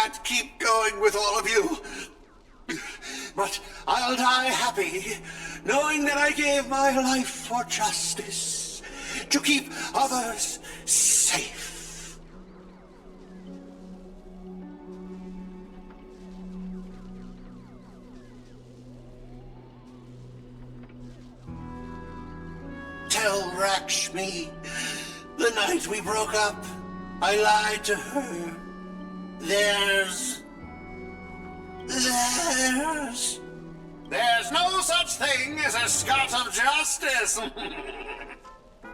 can't keep going with all of you. But I'll die happy, knowing that I gave my life for justice, to keep others safe. Tell Rakshmi, the night we broke up, I lied to her. There's no such thing as a Scot of justice.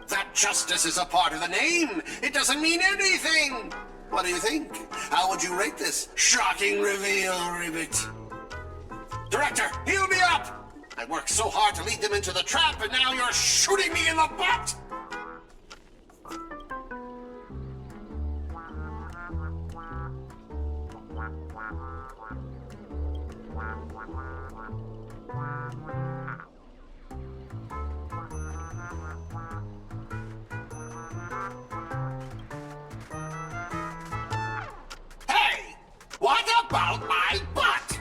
That justice is a part of the name. It doesn't mean anything. What do you think? How would you rate this shocking reveal, Ribbit? Director, heal me up! I worked so hard to lead them into the trap, and now you're shooting me in the butt! Hey! What about my butt?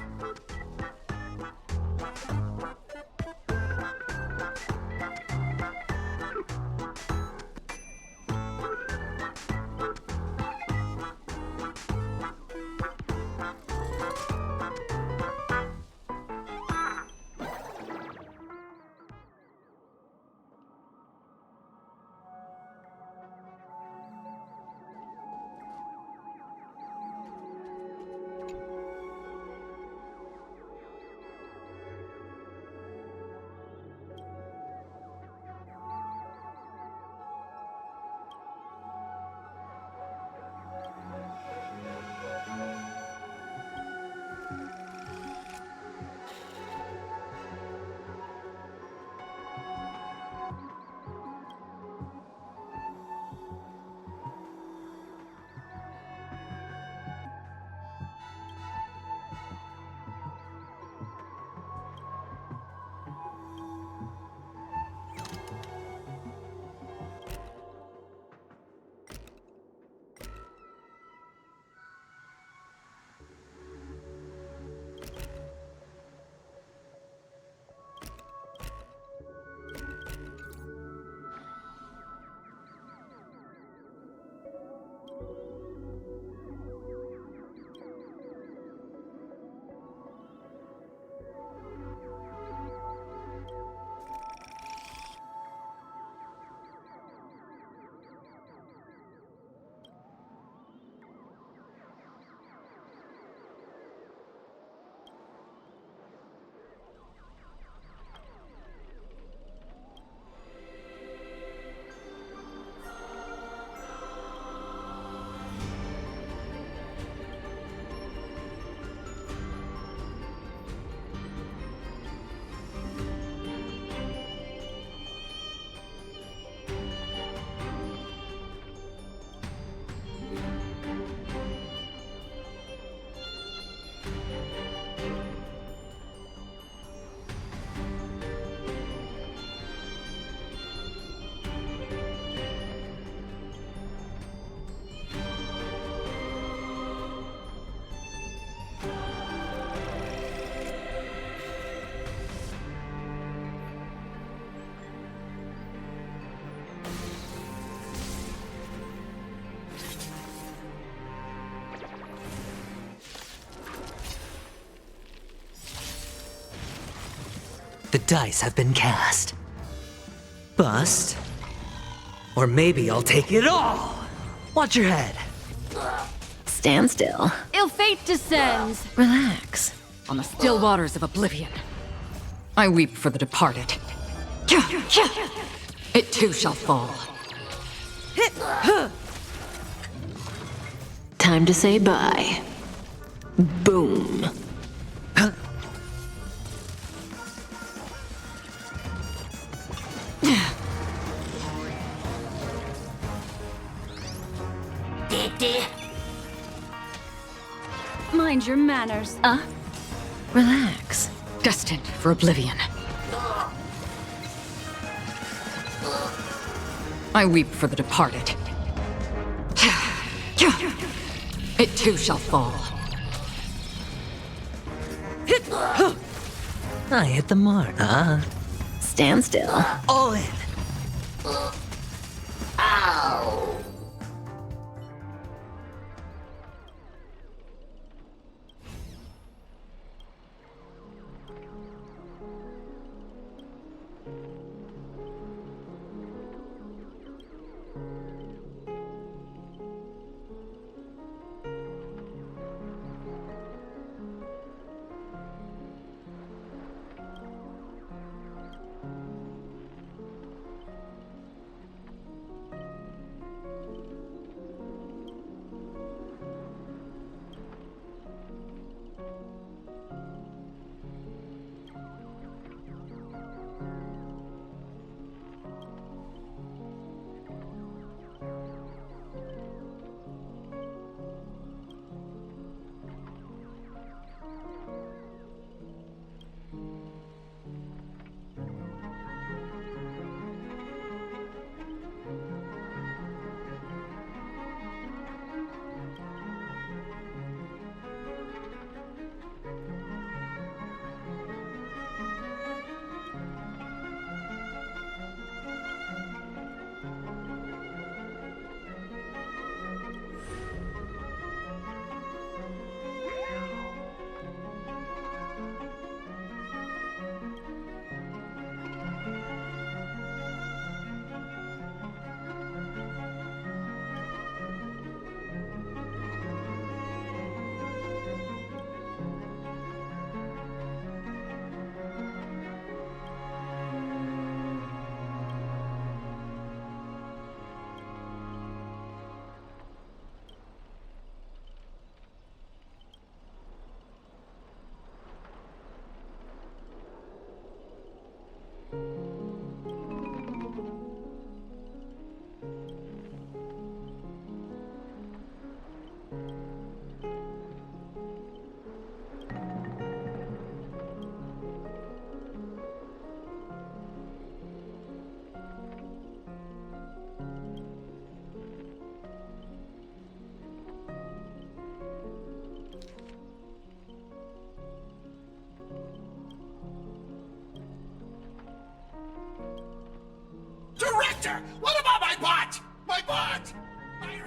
The dice have been cast. Bust. Or maybe I'll take it all! Watch your head. Stand still. Ill fate descends Relax. on the still waters of oblivion. I weep for the departed. It too shall fall. Time to say bye. Boom. Mind your manners. Relax. Destined for oblivion. I weep for the departed. It too shall fall. I hit the mark. Stand still. All in. Director, what about my bot? My bot! My...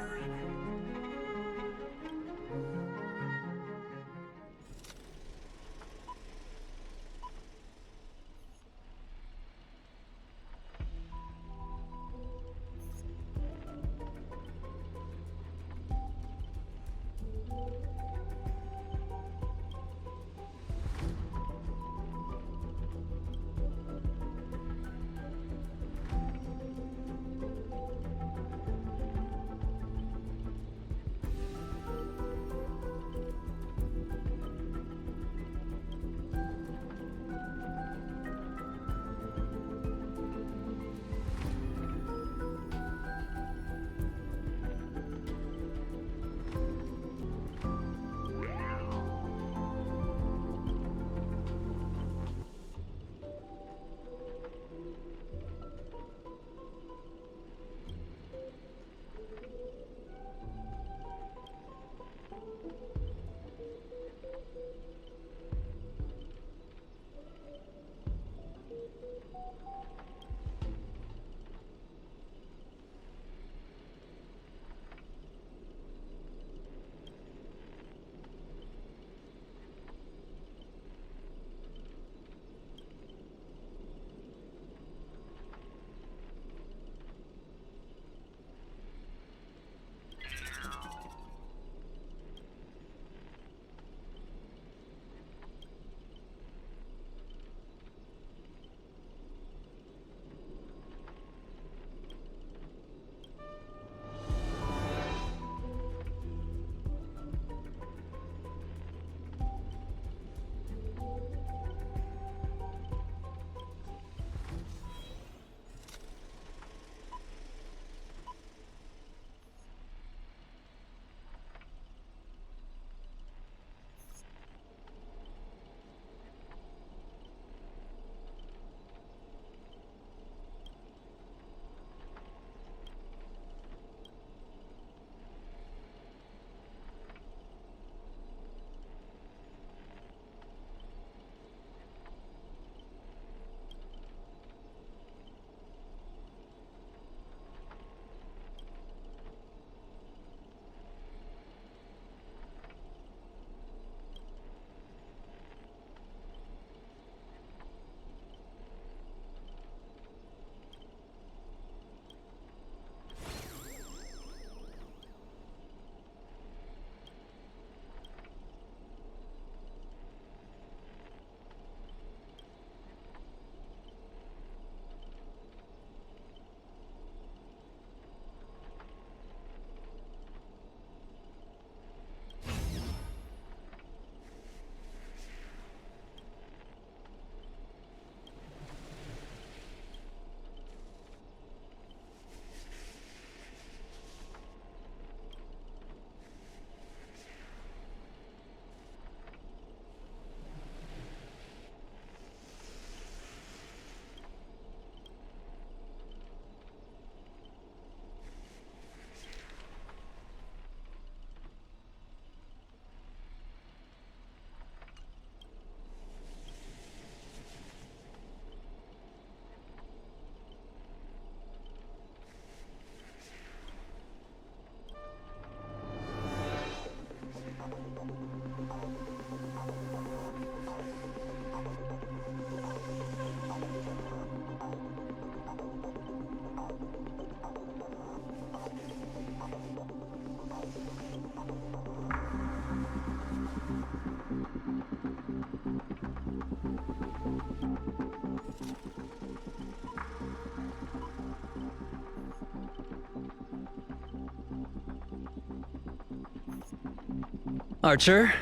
Archer,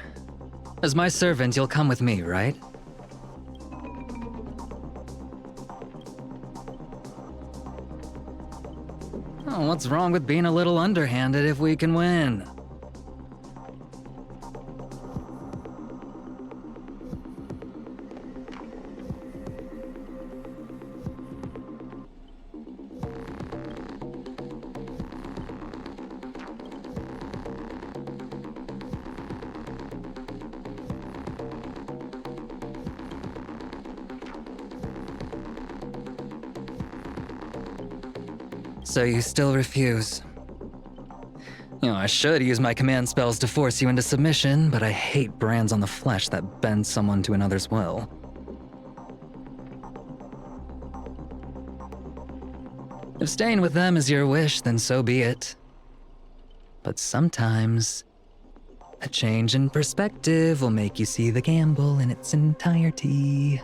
as my servant, you'll come with me, right? Oh, what's wrong with being a little underhanded if we can win? So you still refuse. You know, I should use my command spells to force you into submission, but I hate brands on the flesh that bend someone to another's will. If staying with them is your wish, then so be it. But sometimes, a change in perspective will make you see the gamble in its entirety.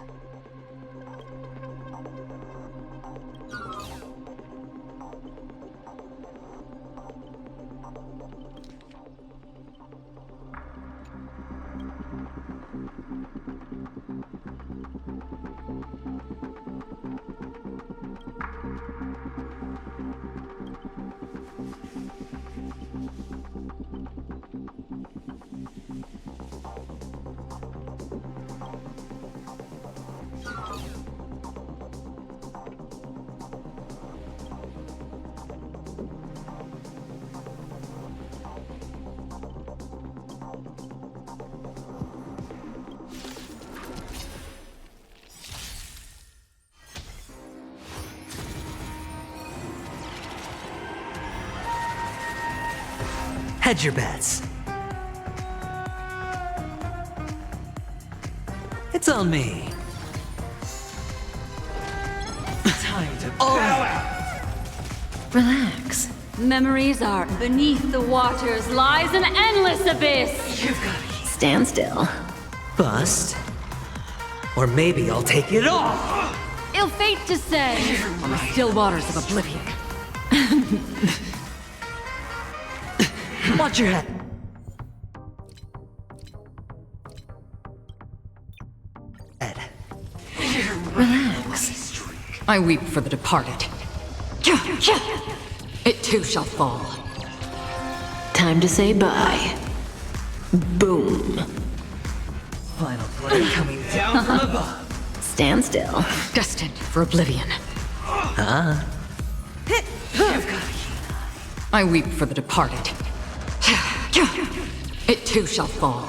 Hedge your bets. It's on me. Time to power. Relax. Memories are beneath the waters lies an endless abyss. You've got to Stand still. bust. Or maybe I'll take it all. Ill fate to say, on the still waters of oblivion. Watch your head. Ed. Relax. I weep for the departed. It too shall fall. Time to say bye. Boom. Final play coming down from above. Stand still. Destined for oblivion. I weep for the departed. It too shall fall.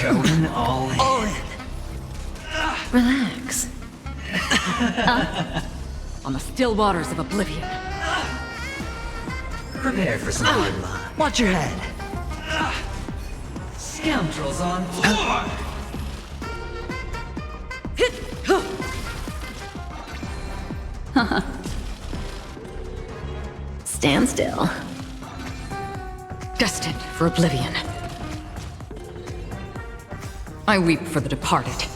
Going all in. All in. Relax. On the still waters of oblivion. Prepare for some hard luck. Watch your head. Scoundrels on floor. Stand still. Destined for oblivion. I weep for the departed.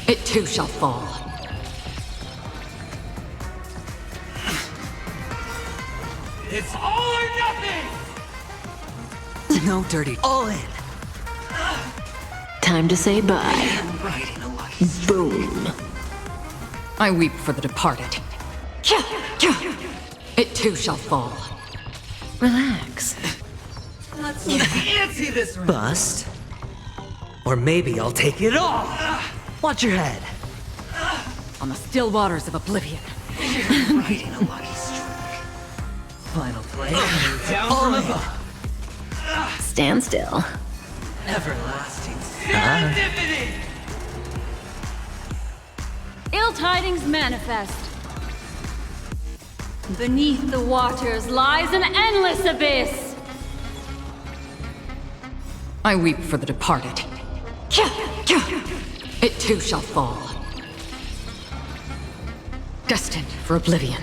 It too shall fall. It's all or nothing. No dirty. All in. Time to say bye. Riding a lucky Boom. I weep for the departed. It too shall fall. Relax. Let's fancy this round. Bust. Or maybe I'll take it all. Watch your head. On the still waters of oblivion. Riding a lucky streak. Final play coming down from above. Stand still. Everlasting serendipity. Ill tidings manifest. Beneath the waters lies an endless abyss. I weep for the departed. It too shall fall. Destined for oblivion.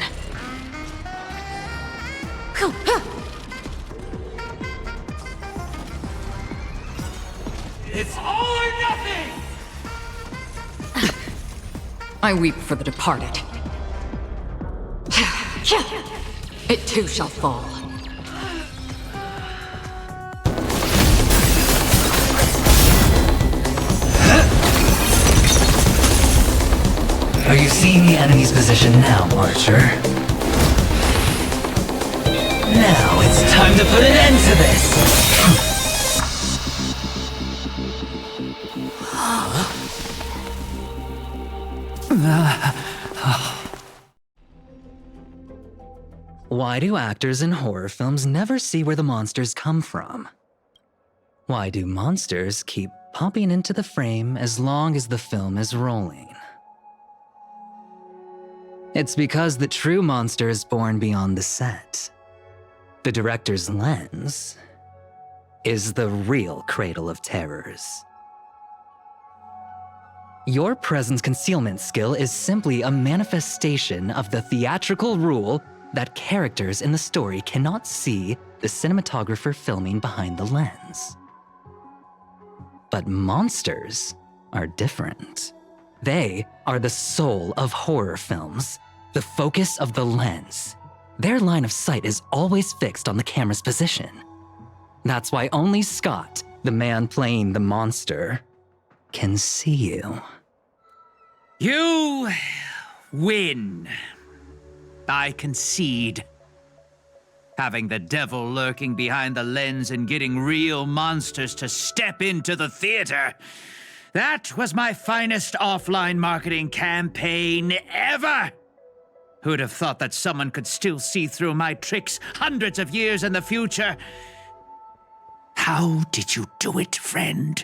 It's all or nothing. I weep for the departed. It too shall fall. Are you seeing the enemy's position now, Archer? Now it's time to put an end to this! Why do actors in horror films never see where the monsters come from? Why do monsters keep popping into the frame as long as the film is rolling? It's because the true monster is born beyond the set. The director's lens is the real cradle of terrors. Your presence concealment skill is simply a manifestation of the theatrical rule that characters in the story cannot see the cinematographer filming behind the lens. But monsters are different. They are the soul of horror films, the focus of the lens. Their line of sight is always fixed on the camera's position. That's why only Scott, the man playing the monster, can see you. You win. I concede. Having the devil lurking behind the lens and getting real monsters to step into the theater. That was my finest offline marketing campaign ever. Who'd have thought that someone could still see through my tricks hundreds of years in the future? How did you do it, friend?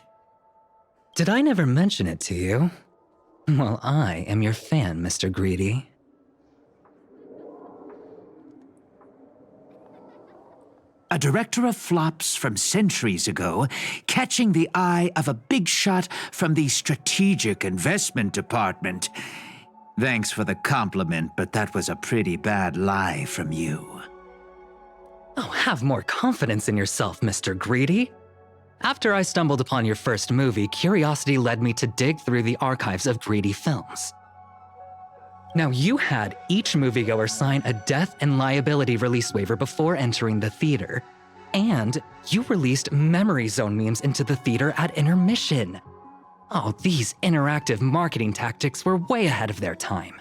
Did I never mention it to you? Well, I am your fan, Mr. Greedy. A director of flops from centuries ago, catching the eye of a big shot from the strategic investment department. Thanks for the compliment, but that was a pretty bad lie from you. Oh, have more confidence in yourself, Mr. Greedy. After I stumbled upon your first movie, curiosity led me to dig through the archives of Greedy films. Now, you had each moviegoer sign a death and liability release waiver before entering the theater, and you released memory zone memes into the theater at intermission. Oh, these interactive marketing tactics were way ahead of their time.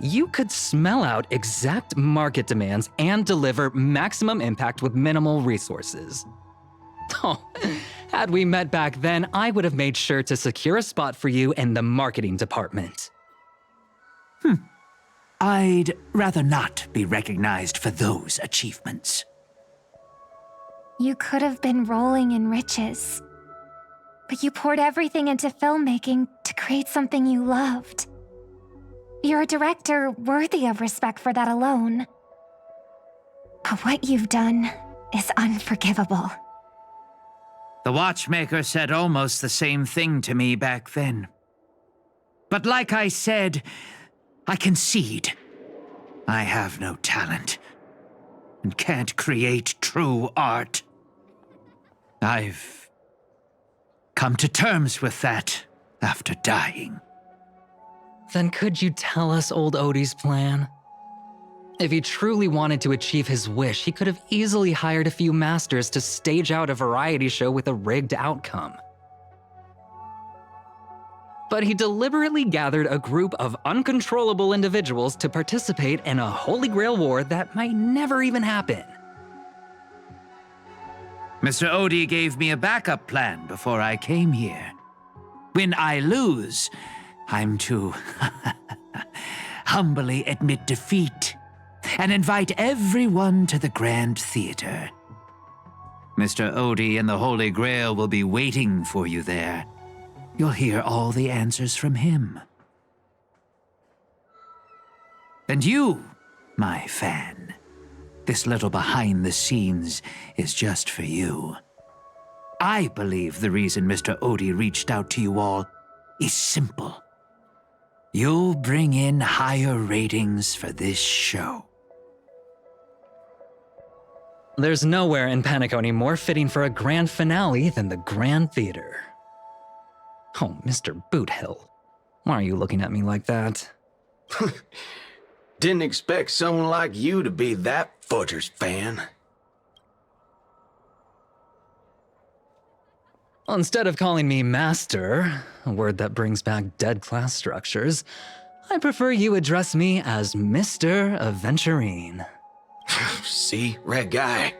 You could smell out exact market demands and deliver maximum impact with minimal resources. Oh, had we met back then, I would have made sure to secure a spot for you in the marketing department. I'd rather not be recognized for those achievements. You could have been rolling in riches, but you poured everything into filmmaking to create something you loved. You're a director worthy of respect for that alone. But what you've done is unforgivable. The watchmaker said almost the same thing to me back then. But like I said, I concede. I have no talent and can't create true art. I've come to terms with that after dying. Then could you tell us old Odie's plan? If he truly wanted to achieve his wish, he could have easily hired a few masters to stage out a variety show with a rigged outcome. But he deliberately gathered a group of uncontrollable individuals to participate in a Holy Grail war that might never even happen. Mr. Odie gave me a backup plan before I came here. When I lose, I'm to humbly admit defeat and invite everyone to the Grand Theater. Mr. Odie and the Holy Grail will be waiting for you there. You'll hear all the answers from him. And you, my fan, this little behind the scenes is just for you. I believe the reason Mr. Odie reached out to you all is simple. You'll bring in higher ratings for this show. There's nowhere in Panaconii more fitting for a grand finale than the Grand Theater. Oh, Mr. Boothill, why are you looking at me like that? Didn't expect someone like you to be that Fudger's fan. Instead of calling me Master, a word that brings back dead class structures, I prefer you address me as Mr. Aventurine. See, Red Guy?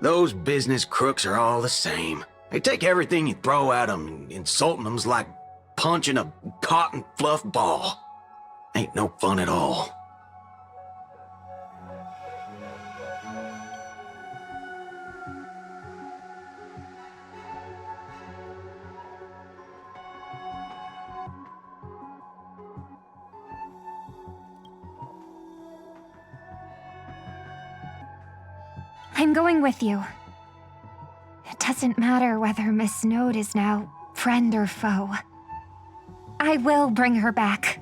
Those business crooks are all the same. They take everything you throw at them, and insulting them's like punching a cotton fluff ball. Ain't no fun at all. I'm going with you. It doesn't matter whether Miss Snowd is now friend or foe. I will bring her back.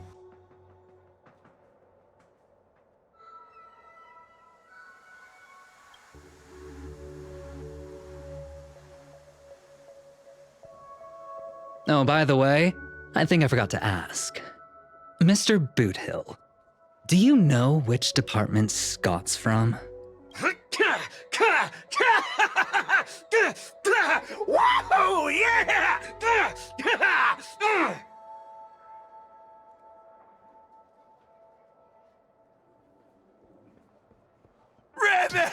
Oh, by the way, I think I forgot to ask. Mr. Boothill, do you know which department Scott's from? Whoa, yeah! Ribbit!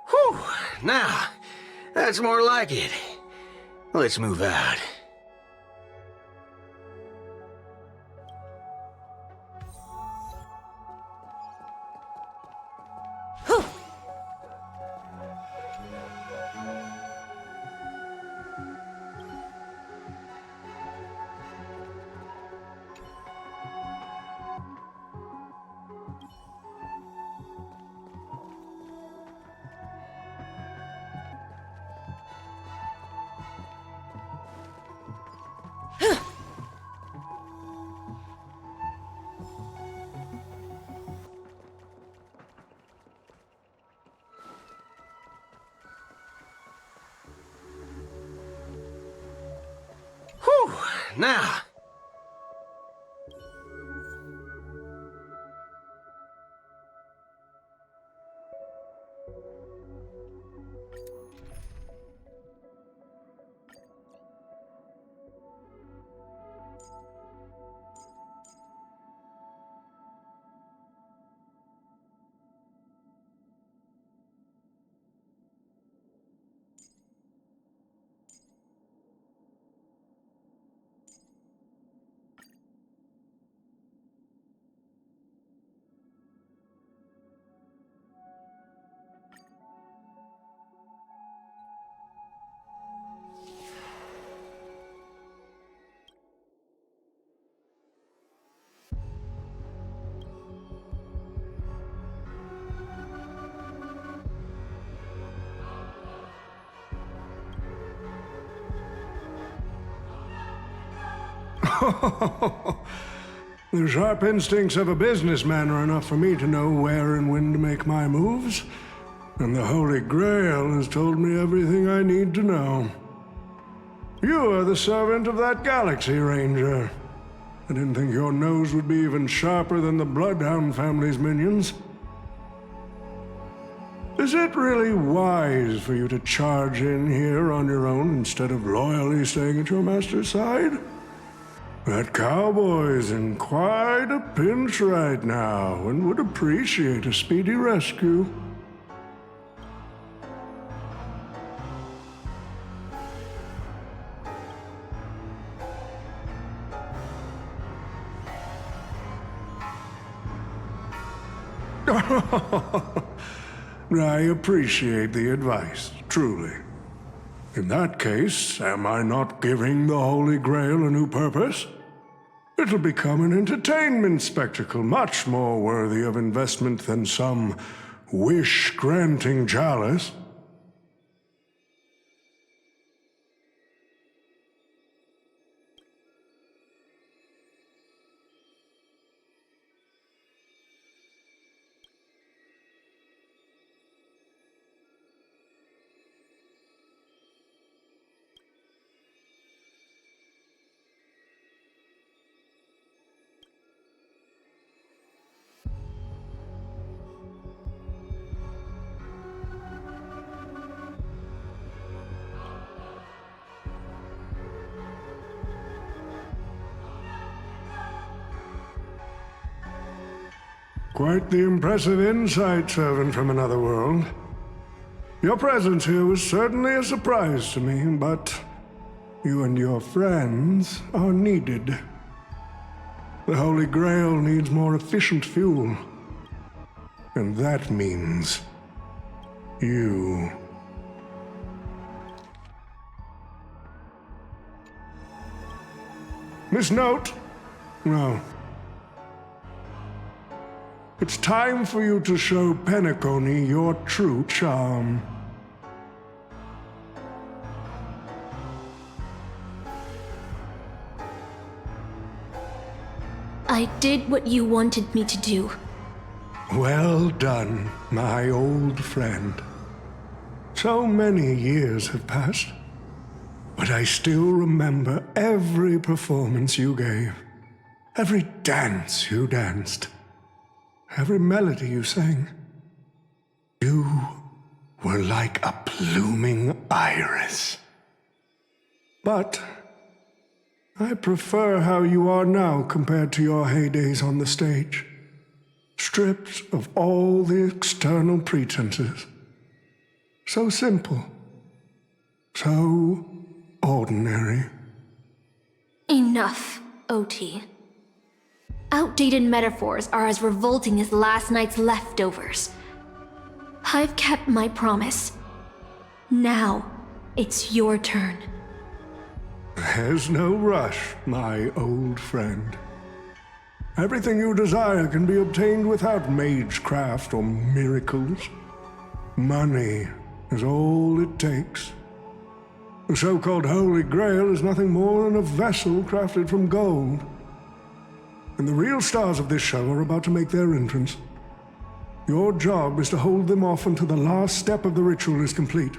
Whew, now, that's more like it. Let's move out. Whew, now. The sharp instincts of a businessman are enough for me to know where and when to make my moves. And the Holy Grail has told me everything I need to know. You are the servant of that Galaxy Ranger. I didn't think your nose would be even sharper than the Bloodhound family's minions. Is it really wise for you to charge in here on your own instead of loyally staying at your master's side? That cowboy's in quite a pinch right now and would appreciate a speedy rescue. I appreciate the advice, truly. In that case, am I not giving the Holy Grail a new purpose? It'll become an entertainment spectacle much more worthy of investment than some wish-granting chalice. Quite the impressive insight, servant from another world. Your presence here was certainly a surprise to me, but you and your friends are needed. The Holy Grail needs more efficient fuel. And that means you. Miss Note? No. It's time for you to show Penacony your true charm. I did what you wanted me to do. Well done, my old friend. So many years have passed, but I still remember every performance you gave, every dance you danced, every melody you sang. You were like a blooming iris. But I prefer how you are now compared to your heydays on the stage. Stripped of all the external pretenses. So simple. So ordinary. Enough, OT. Outdated metaphors are as revolting as last night's leftovers. I've kept my promise. Now, it's your turn. There's no rush, my old friend. Everything you desire can be obtained without magecraft or miracles. Money is all it takes. The so-called Holy Grail is nothing more than a vessel crafted from gold. And the real stars of this show are about to make their entrance. Your job is to hold them off until the last step of the ritual is complete.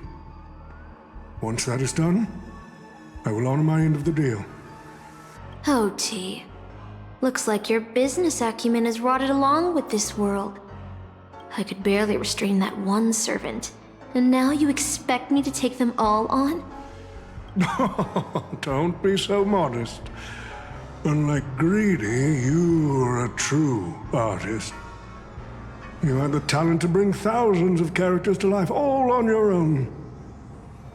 Once that is done, I will honor my end of the deal. OT. Looks like your business acumen has rotted along with this world. I could barely restrain that one servant, and now you expect me to take them all on? Don't be so modest. Unlike Greedy, you are a true artist. You had the talent to bring thousands of characters to life, all on your own.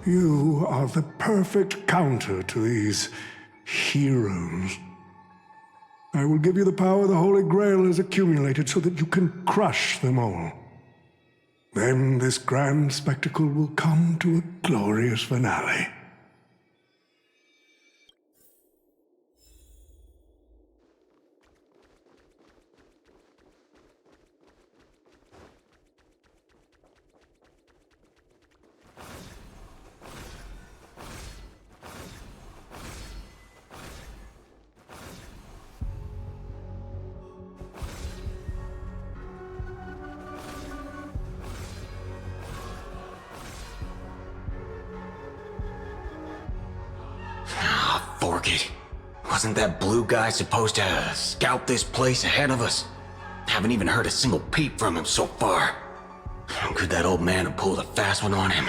You are the perfect counter to these heroes. I will give you the power the Holy Grail has accumulated so that you can crush them all. Then this grand spectacle will come to a glorious finale. Fork it. Wasn't that blue guy supposed to scout this place ahead of us? Haven't even heard a single peep from him so far. Could that old man have pulled a fast one on him?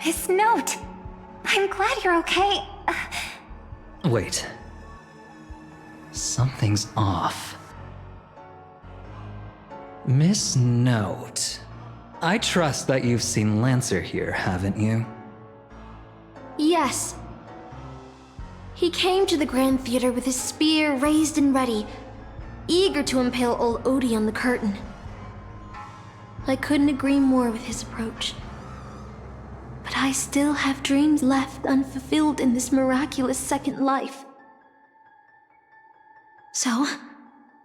Miss Note! I'm glad you're okay. Wait. Something's off. Miss Note. I trust that you've seen Lancer here, haven't you? Yes. He came to the Grand Theater with his spear raised and ready, eager to impale old Odie on the curtain. I couldn't agree more with his approach. But I still have dreams left unfulfilled in this miraculous second life. So,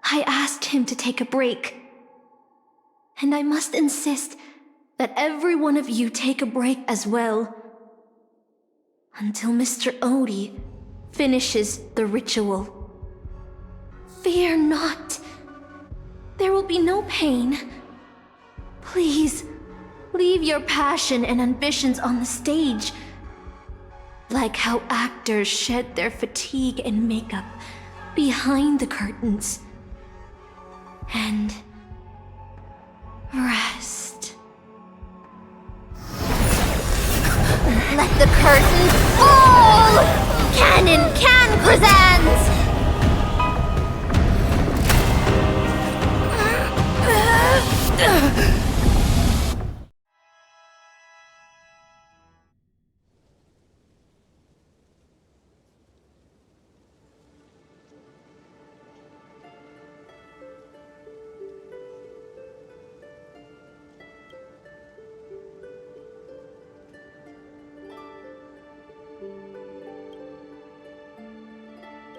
I asked him to take a break. And I must insist that every one of you take a break as well. Until Mr. Odie finishes the ritual. Fear not. There will be no pain. Please, leave your passion and ambitions on the stage. Like how actors shed their fatigue and makeup behind the curtains. And rest. Let the curtain fall! Canon Can presents!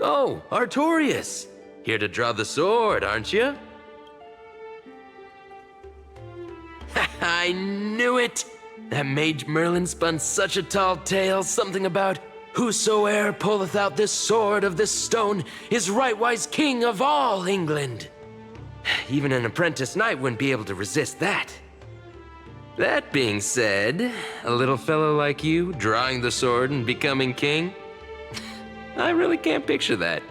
Oh, Artorias! Here to draw the sword, aren't you? I knew it! That mage Merlin spun such a tall tale, something about whosoe'er pulleth out this sword of this stone is rightwise king of all England. Even an apprentice knight wouldn't be able to resist that. That being said, a little fellow like you drawing the sword and becoming king? I really can't picture that.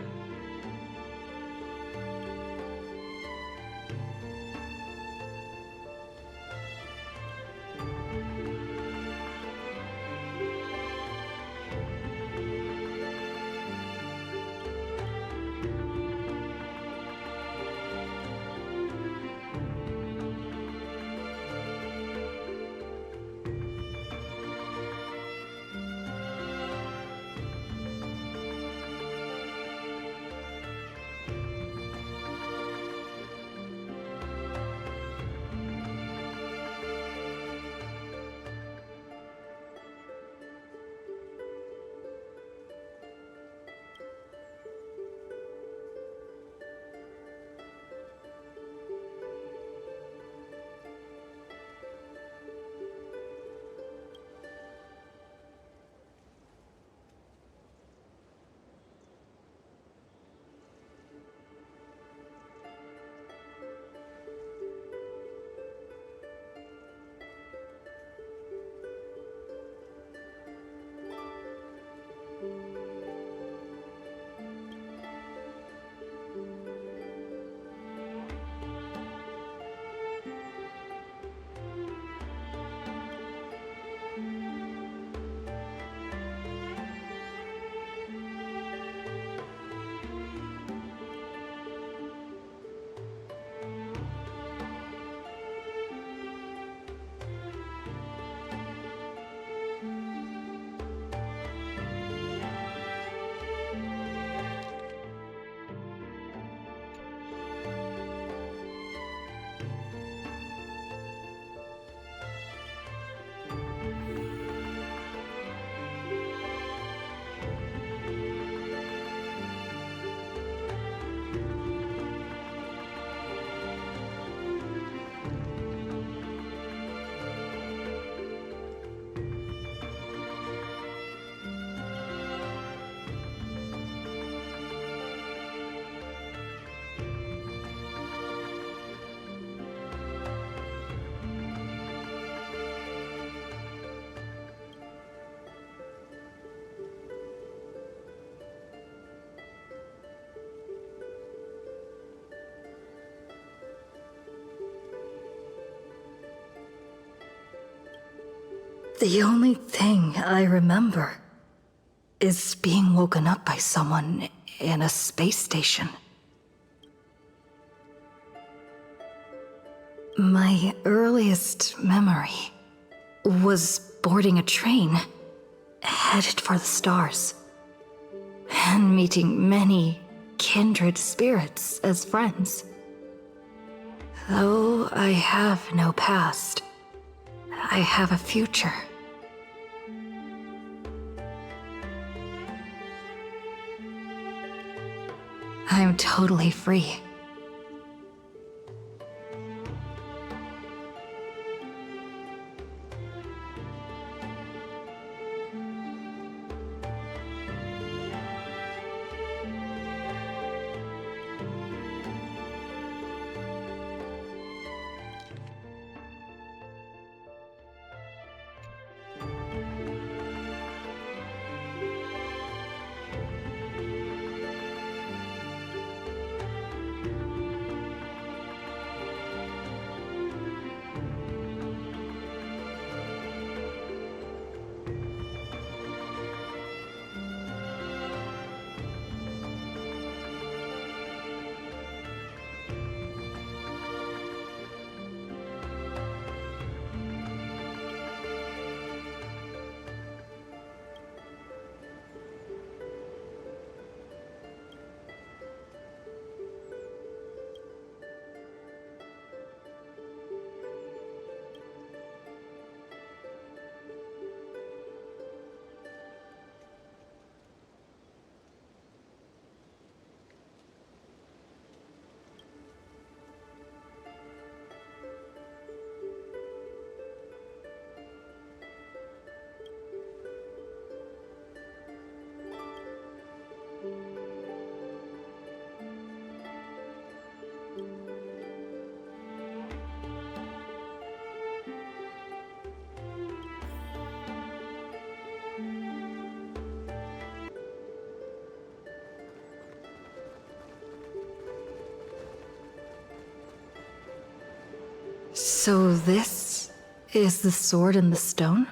The only thing I remember is being woken up by someone in a space station. My earliest memory was boarding a train, headed for the stars, and meeting many kindred spirits as friends. Though I have no past, I have a future. I'm totally free. So this is the sword in the stone?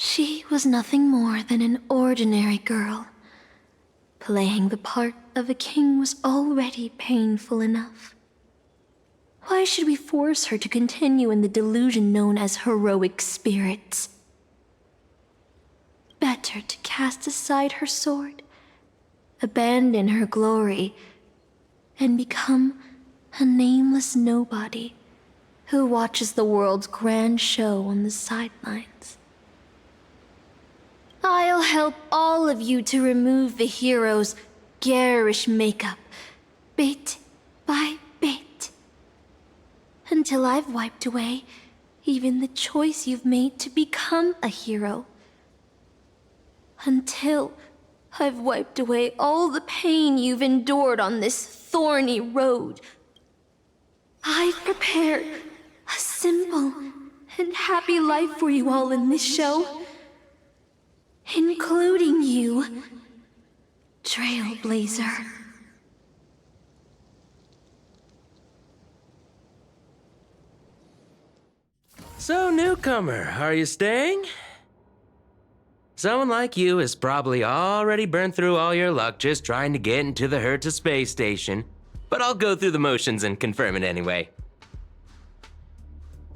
She was nothing more than an ordinary girl. Playing the part of a king was already painful enough. Why should we force her to continue in the delusion known as heroic spirits? Better to cast aside her sword, abandon her glory, and become a nameless nobody who watches the world's grand show on the sidelines. I'll help all of you to remove the hero's garish makeup, bit by bit, until I've wiped away even the choice you've made to become a hero. Until I've wiped away all the pain you've endured on this thorny road. I've prepared a simple and happy life for you all in this show. Including you, Trailblazer. So, newcomer, are you staying? Someone like you has probably already burned through all your luck just trying to get into the Herta space station, but I'll go through the motions and confirm it anyway.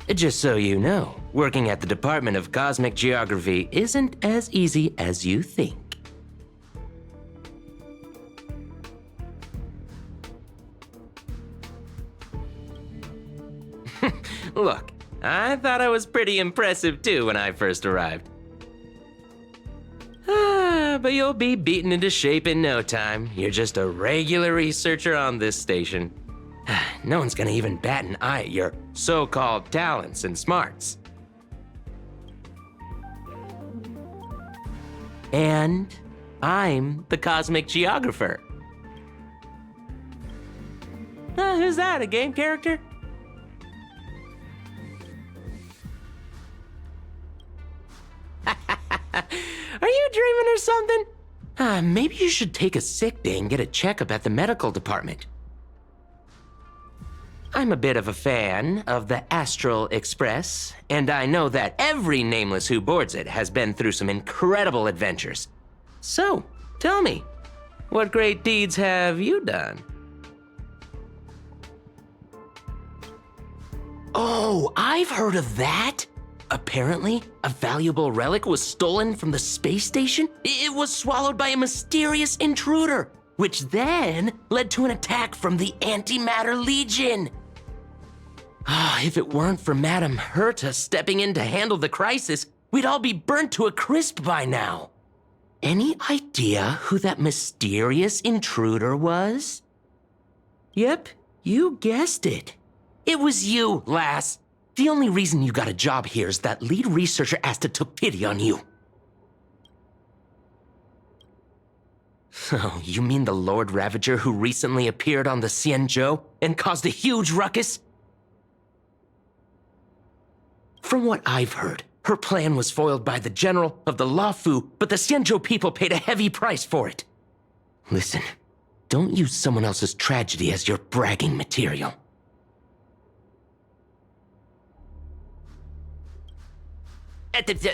Just so you know, working at the Department of Cosmic Geography isn't as easy as you think. Look, I thought I was pretty impressive too when I first arrived. But you'll be beaten into shape in no time. You're just a regular researcher on this station. No one's gonna even bat an eye at your so-called talents and smarts. And I'm the cosmic geographer. Who's that, a game character? Are you dreaming or something? Maybe you should take a sick day and get a checkup at the medical department. I'm a bit of a fan of the Astral Express, and I know that every nameless who boards it has been through some incredible adventures. So, tell me, what great deeds have you done? Oh, I've heard of that! Apparently, a valuable relic was stolen from the space station. It was swallowed by a mysterious intruder, which then led to an attack from the Antimatter Legion. If it weren't for Madame Herta stepping in to handle the crisis, we'd all be burnt to a crisp by now. Any idea who that mysterious intruder was? Yep, you guessed it. It was you, lass. The only reason you got a job here is that lead researcher Asta took pity on you. Oh, you mean the Lord Ravager who recently appeared on the Xianzhou and caused a huge ruckus? From what I've heard, her plan was foiled by the general of the Luofu, but the Xianzhou people paid a heavy price for it. Listen, don't use someone else's tragedy as your bragging material.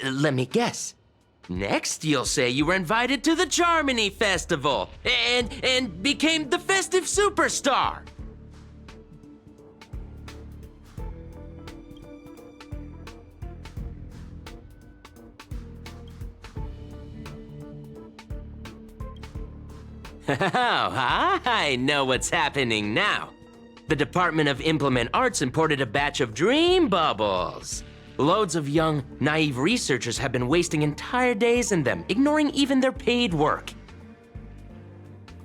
Let me guess. Next, you'll say you were invited to the Charmony Festival and became the festive superstar. Oh, I know what's happening now. The Department of Implement Arts imported a batch of dream bubbles. Loads of young, naive researchers have been wasting entire days in them, ignoring even their paid work.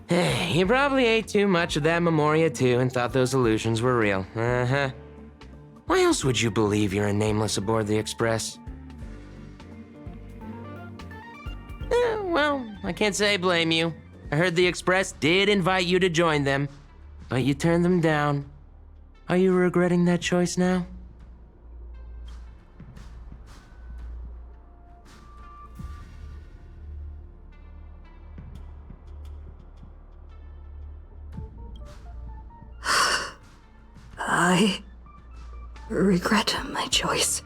You probably ate too much of that Memoria too and thought those illusions were real. Uh-huh. Why else would you believe you're a nameless aboard the Express? Well, I can't say I blame you. I heard the Express did invite you to join them, but you turned them down. Are you regretting that choice now? I regret my choice.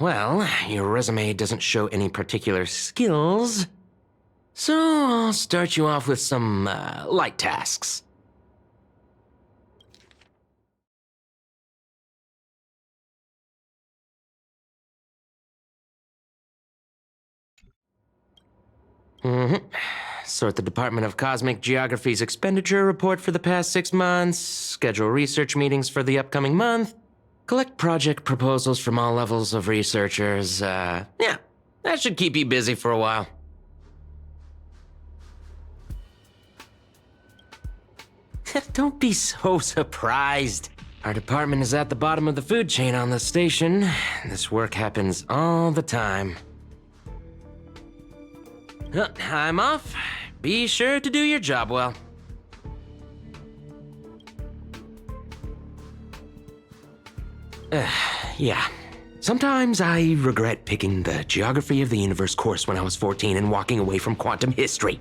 Well, your resume doesn't show any particular skills, so I'll start you off with some light tasks. Sort the Department of Cosmic Geography's expenditure report for the past 6 months, schedule research meetings for the upcoming month, collect project proposals from all levels of researchers. Yeah, that should keep you busy for a while. Don't be so surprised. Our department is at the bottom of the food chain on the station. This work happens all the time. I'm off. Be sure to do your job well. Yeah. Sometimes I regret picking the Geography of the Universe course when I was 14 and walking away from quantum history.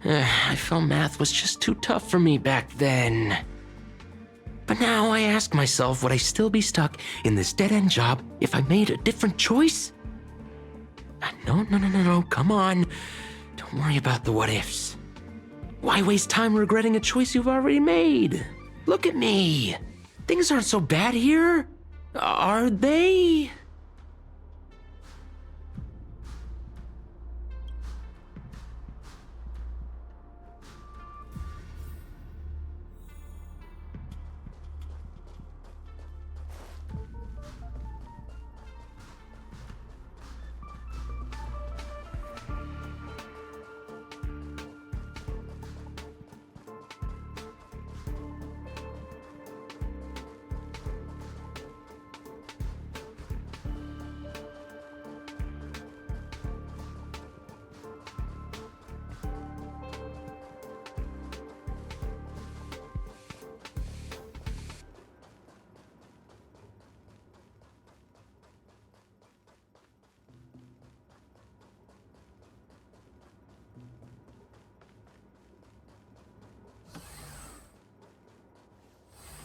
I felt math was just too tough for me back then. But now I ask myself, would I still be stuck in this dead-end job if I made a different choice? No, come on. Don't worry about the what-ifs. Why waste time regretting a choice you've already made? Look at me. Things aren't so bad here, are they?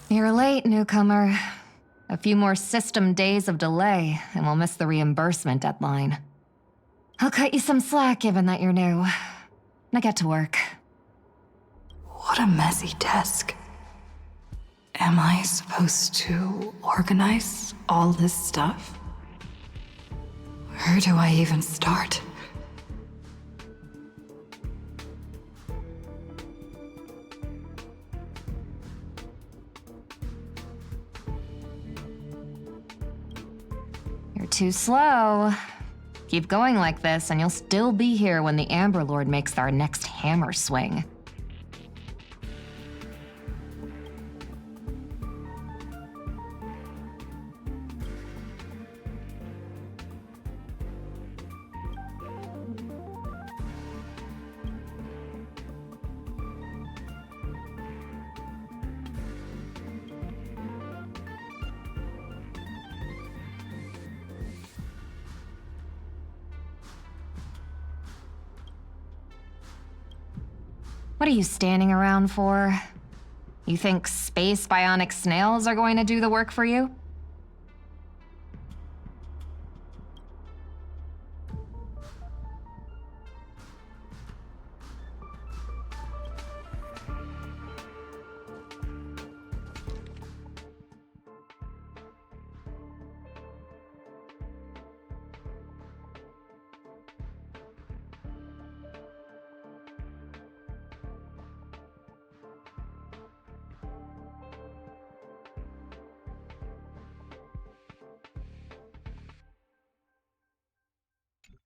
You're late, newcomer. A few more system days of delay, and we'll miss the reimbursement deadline. I'll cut you some slack given that you're new. Now get to work. What a messy desk. Am I supposed to organize all this stuff? Where do I even start? You're too slow. Keep going like this, and you'll still be here when the Amber Lord makes our next hammer swing. What are you standing around for? You think space bionic snails are going to do the work for you?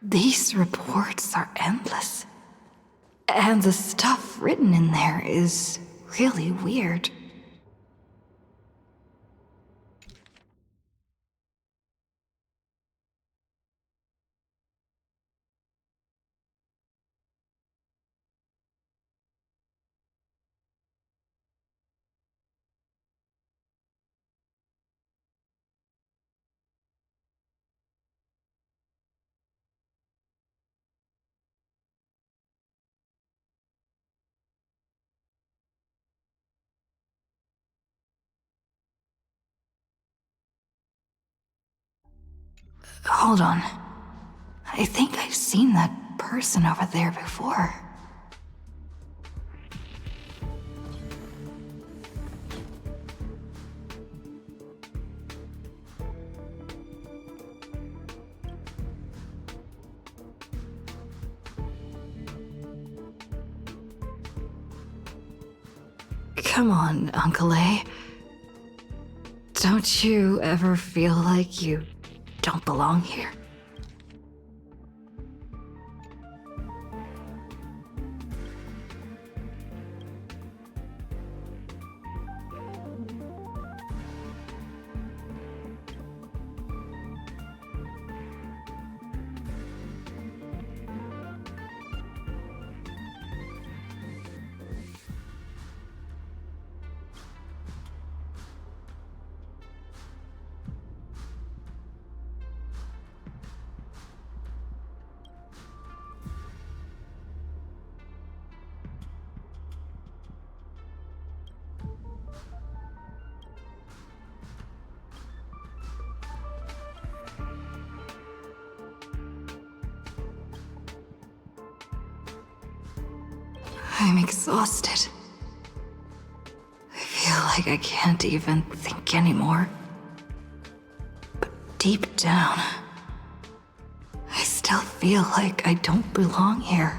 These reports are endless. And the stuff written in there is really weird. Hold on. I think I've seen that person over there before. Come on, Uncle A. Don't you ever feel like you don't belong here? I'm exhausted. I feel like I can't even think anymore. But deep down, I still feel like I don't belong here.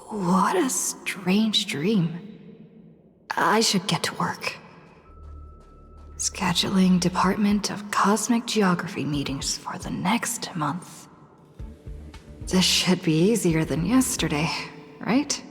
What a strange dream. I should get to work. Scheduling Department of Cosmic Geography meetings for the next month. This should be easier than yesterday, right?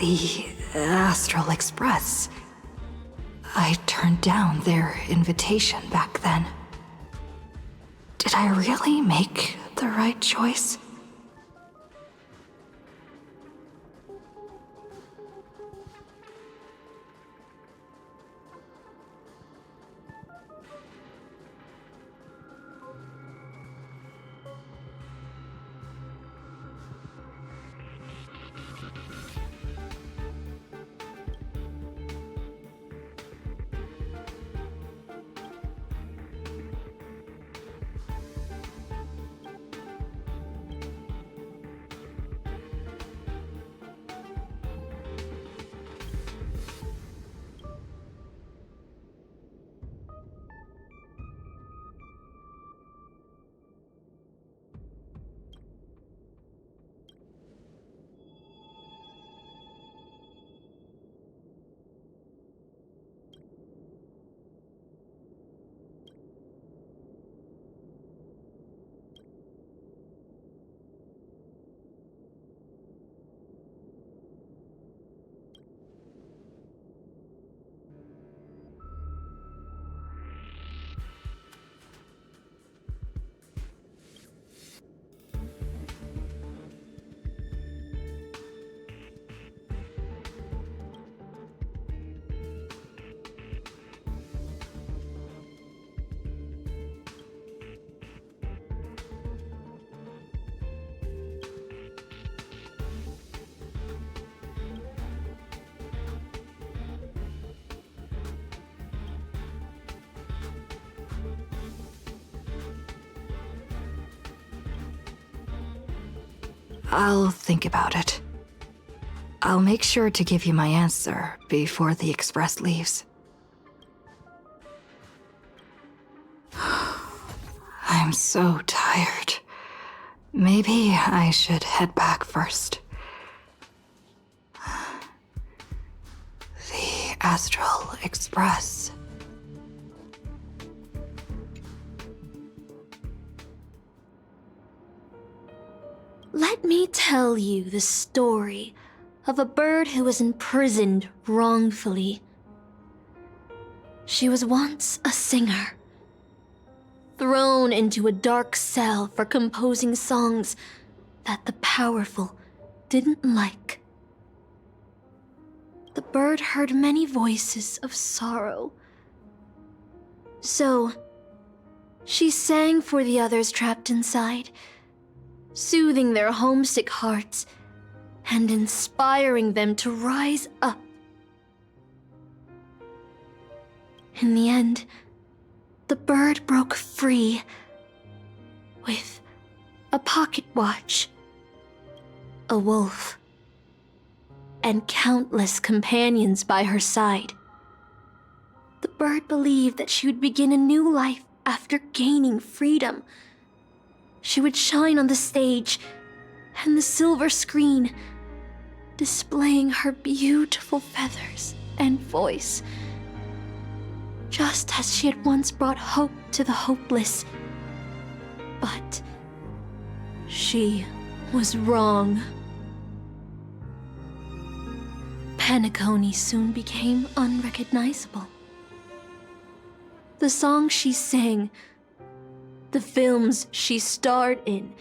The Astral Express. I turned down their invitation back then. Did I really make the right choice? I'll think about it. I'll make sure to give you my answer before the express leaves. I'm so tired. Maybe I should head back first. The Astral Express. Let me tell you the story of a bird who was imprisoned wrongfully. She was once a singer, thrown into a dark cell for composing songs that the powerful didn't like. The bird heard many voices of sorrow. So, she sang for the others trapped inside, soothing their homesick hearts and inspiring them to rise up. In the end, the bird broke free with a pocket watch, a wolf, and countless companions by her side. The bird believed that she would begin a new life after gaining freedom. She would shine on the stage and the silver screen, displaying her beautiful feathers and voice, just as she had once brought hope to the hopeless. But she was wrong. Penacony soon became unrecognizable. The songs she sang, the films she starred in,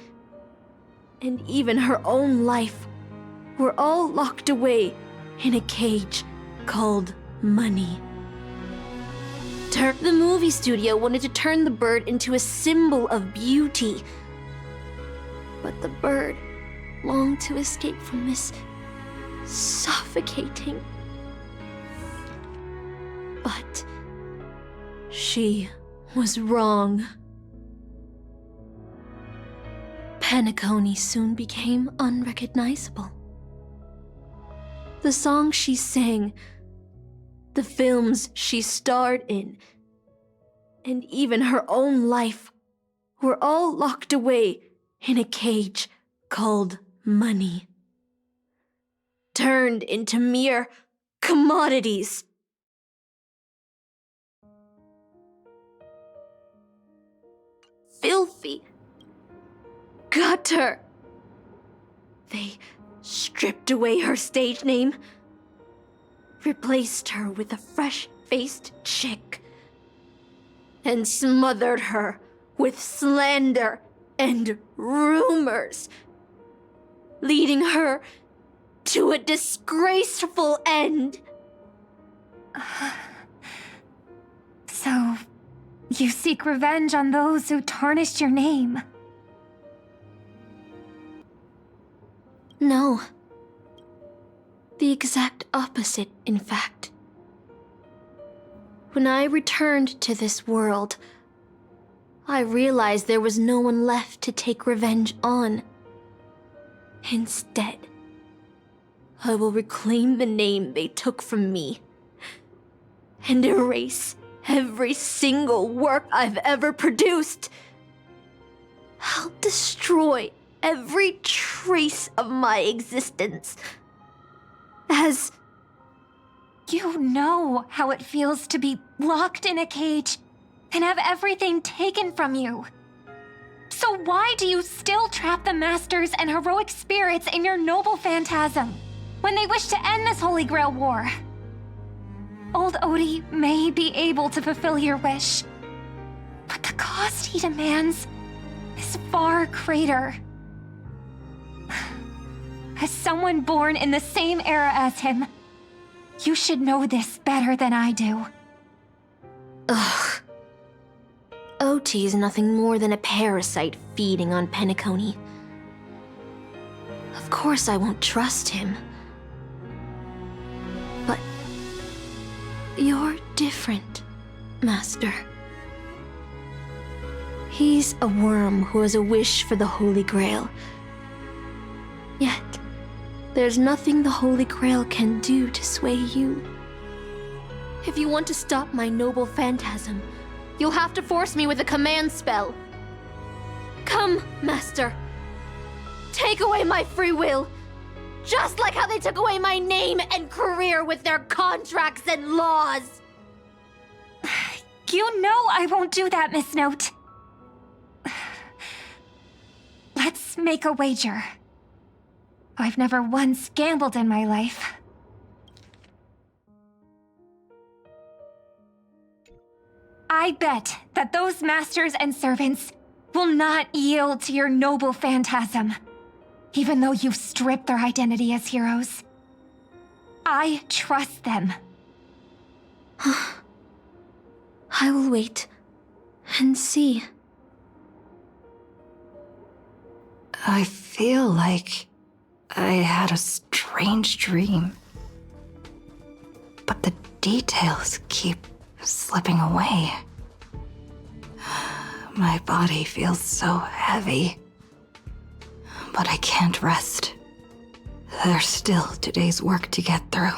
and even her own life were all locked away in a cage called money. The movie studio wanted to turn the bird into a symbol of beauty, but the bird longed to escape from this suffocating. But she was wrong. Penacony soon became unrecognizable. The songs she sang, the films she starred in, and even her own life were all locked away in a cage called money, turned into mere commodities. Filthy, gutter. They stripped away her stage name, replaced her with a fresh-faced chick, and smothered her with slander and rumors, leading her to a disgraceful end. So, you seek revenge on those who tarnished your name? No. The exact opposite, in fact. When I returned to this world, I realized there was no one left to take revenge on. Instead, I will reclaim the name they took from me and erase every single work I've ever produced. I'll destroy every trace of my existence as... You know how it feels to be locked in a cage and have everything taken from you. So why do you still trap the Masters and heroic spirits in your noble phantasm when they wish to end this Holy Grail war? Old Odie may be able to fulfill your wish, but the cost he demands is far greater. As someone born in the same era as him, you should know this better than I do. Ugh. OT is nothing more than a parasite feeding on Penacony. Of course I won't trust him. But you're different, Master. He's a worm who has a wish for the Holy Grail. Yet, there's nothing the Holy Grail can do to sway you. If you want to stop my noble phantasm, you'll have to force me with a command spell. Come, Master. Take away my free will, just like how they took away my name and career with their contracts and laws. You know I won't do that, Miss Note. Let's make a wager. I've never once gambled in my life. I bet that those masters and servants will not yield to your noble phantasm, even though you've stripped their identity as heroes. I trust them. I will wait and see. I feel like I had a strange dream, but the details keep slipping away. My body feels so heavy, but I can't rest. There's still today's work to get through.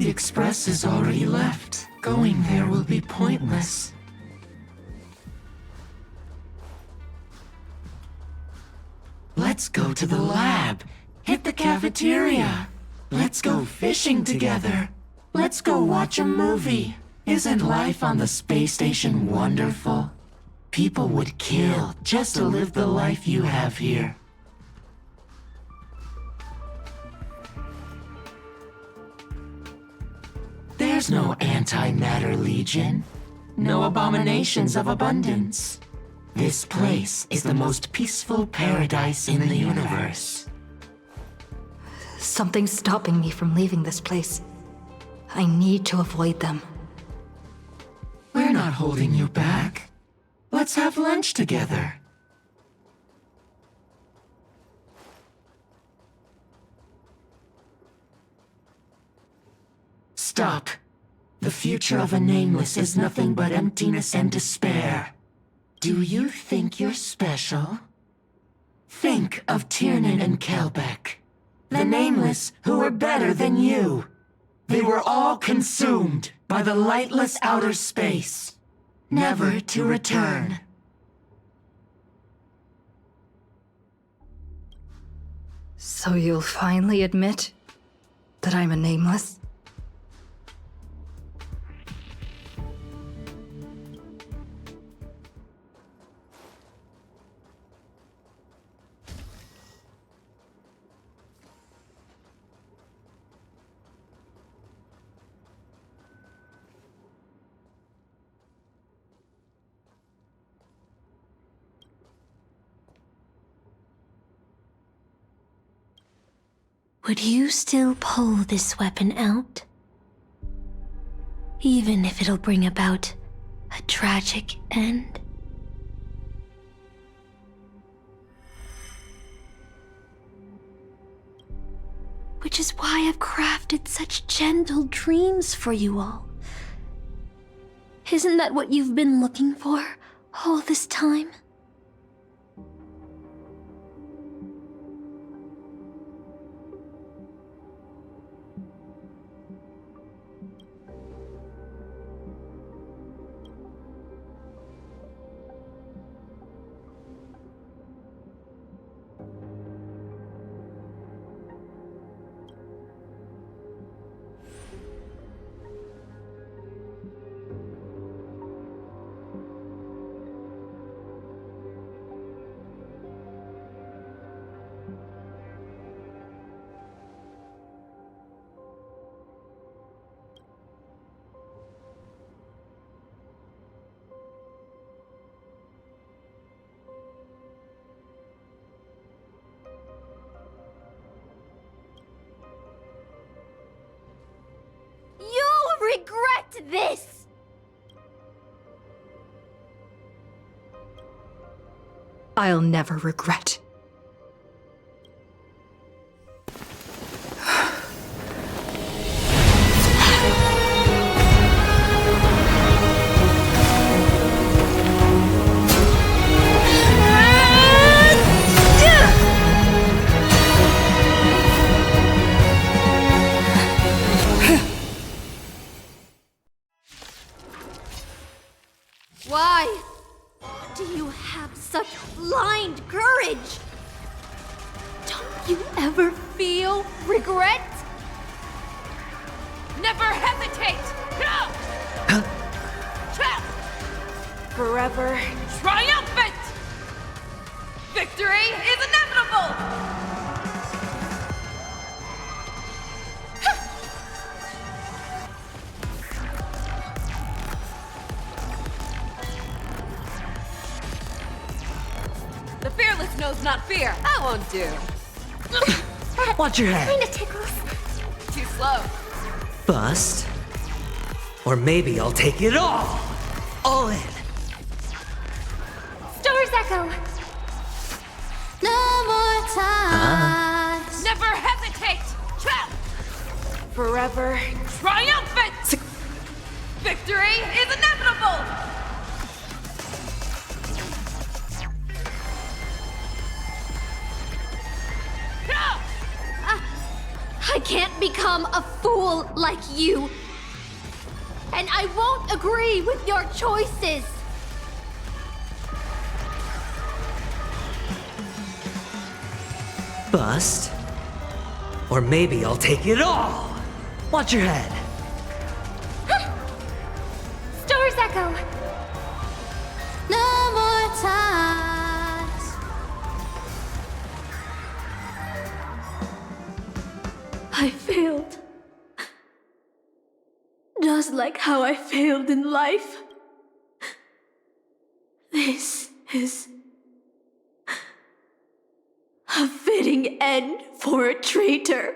The express is already left. Going there will be pointless. Let's go to the lab. Hit the cafeteria. Let's go fishing together. Let's go watch a movie. Isn't life on the space station wonderful? People would kill just to live the life you have here. There's no antimatter legion. No abominations of abundance. This place is the most peaceful paradise in the universe. Something's stopping me from leaving this place. I need to avoid them. We're not holding you back. Let's have lunch together. Stop. The future of a nameless is nothing but emptiness and despair. Do you think you're special? Think of Tiernan and Kelbeck. The nameless who were better than you. They were all consumed by the lightless outer space, never to return. So you'll finally admit that I'm a nameless? Would you still pull this weapon out? Even if it'll bring about a tragic end? Which is why I've crafted such gentle dreams for you all. Isn't that what you've been looking for all this time? Regret this! I'll never regret. Why do you have such blind courage? Don't you ever feel regret? Never hesitate! Forever triumphant! Victory is inevitable! The fearless knows not fear. That won't do. Watch your head. Kinda tickles. Too slow. Bust. Or maybe I'll take it all. All in. Stars echo. No more time. Never hesitate! Forever triumphant! Victory is inevitable! I can't become a fool like you. And I won't agree with your choices. Bust. Or maybe I'll take it all. Watch your head. Stars echo. No more times. I failed. Just like how I failed in life. This is a fitting end for a traitor.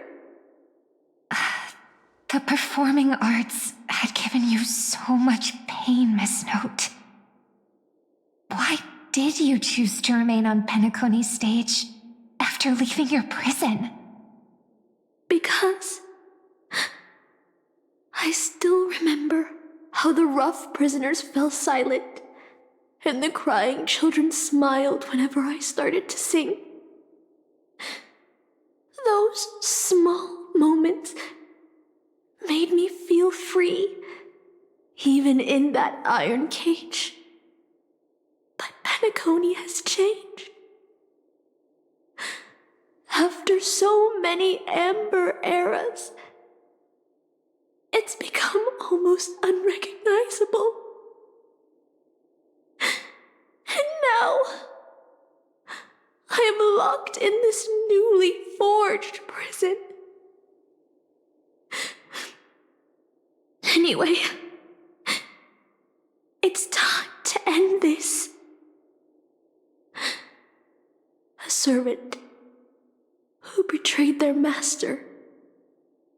The performing arts had given you so much pain, Miss Note. Why did you choose to remain on Penacony's stage after leaving your prison? Because I still remember how the rough prisoners fell silent and the crying children smiled whenever I started to sing. Those small moments made me feel free, even in that iron cage. But Penacony has changed. After so many amber eras, it's become almost unrecognizable. And now, I am locked in this newly forged prison. Anyway, it's time to end this. A servant who betrayed their master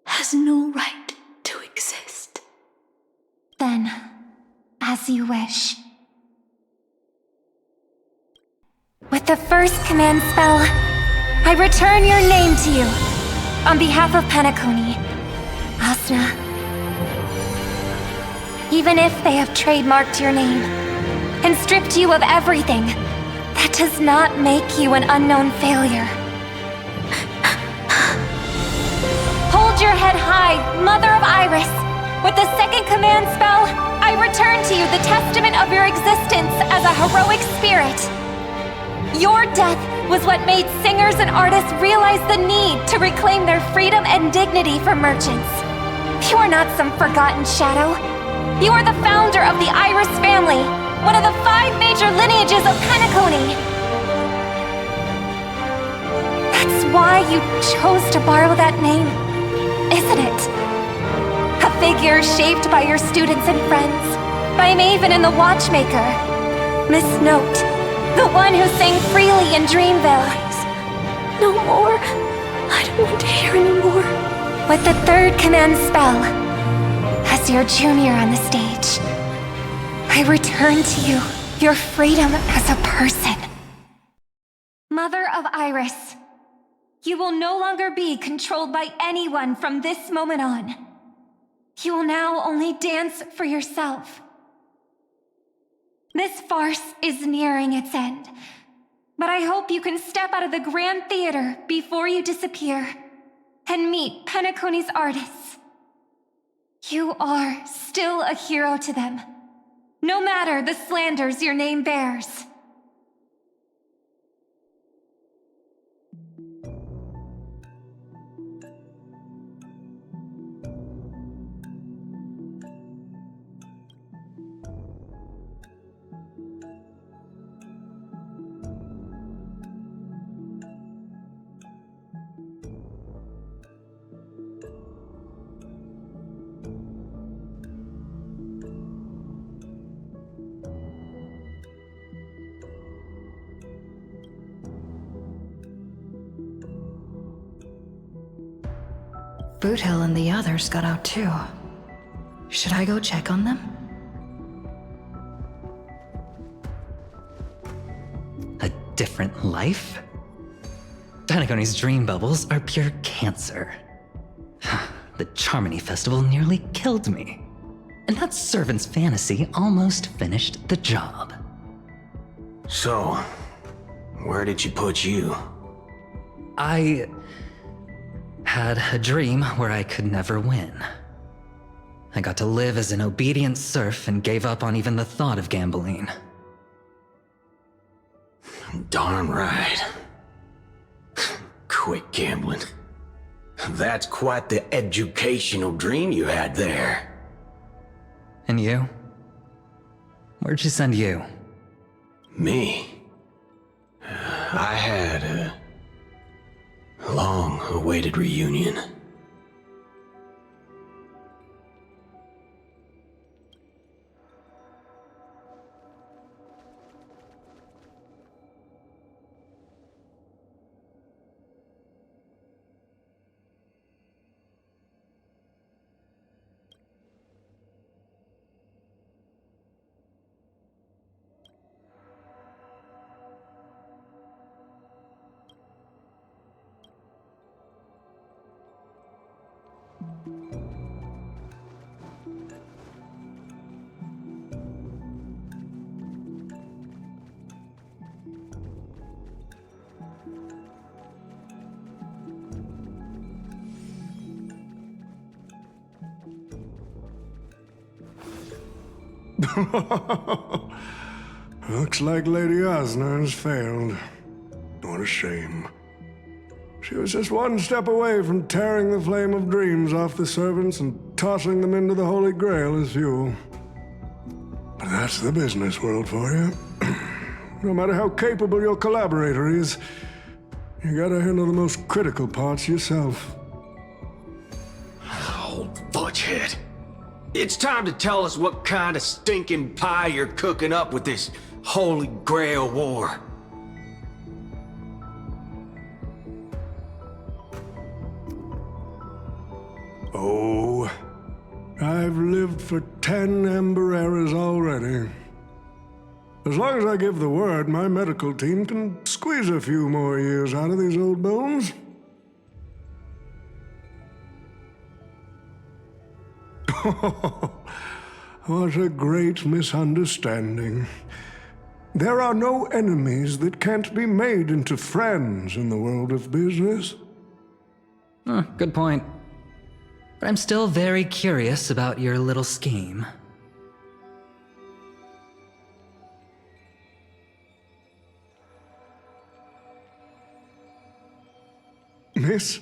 has no right to exist. Then, as you wish. With the first command spell, I return your name to you. On behalf of Penacony, Asna. Even if they have trademarked your name and stripped you of everything, that does not make you an unknown failure. Hold your head high, Mother of Iris. With the second command spell, I return to you the testament of your existence as a heroic spirit. Your death was what made singers and artists realize the need to reclaim their freedom and dignity for merchants. You are not some forgotten shadow. You are the founder of the Iris family, one of the 5 major lineages of Penacony. That's why you chose to borrow that name, isn't it? A figure shaped by your students and friends, by Maven and the Watchmaker, Miss Note, the one who sang freely in Dreamville. No more. I don't want to hear anymore. With the third command spell, as your junior on the stage, I return to you your freedom as a person. Mother of Iris, you will no longer be controlled by anyone from this moment on. You will now only dance for yourself. This farce is nearing its end, but I hope you can step out of the Grand Theater before you disappear and meet Penacony's artists. You are still a hero to them, no matter the slanders your name bears. Boothill and the others got out too. Should I go check on them? A different life? Penacony's dream bubbles are pure cancer. The Charmony Festival nearly killed me. And that servant's fantasy almost finished the job. So, where did she put you? I had a dream where I could never win. I got to live as an obedient serf and gave up on even the thought of gambling. Darn right. Quit gambling. That's quite the educational dream you had there. And you? Where'd she send you? Me? I had a long-awaited reunion. Looks like Lady Osner has failed. What a shame. She was just one step away from tearing the flame of dreams off the servants and tossing them into the Holy Grail as fuel. But that's the business world for you. No matter how capable your collaborator is, you gotta handle the most critical parts yourself. Oh, butchhead. It's time to tell us what kind of stinking pie you're cooking up with this Holy Grail war. Oh, I've lived for 10 Ember Eras already. As long as I give the word, my medical team can squeeze a few more years out of these old bones. What a great misunderstanding. There are no enemies that can't be made into friends in the world of business. Good point. But I'm still very curious about your little scheme. Miss,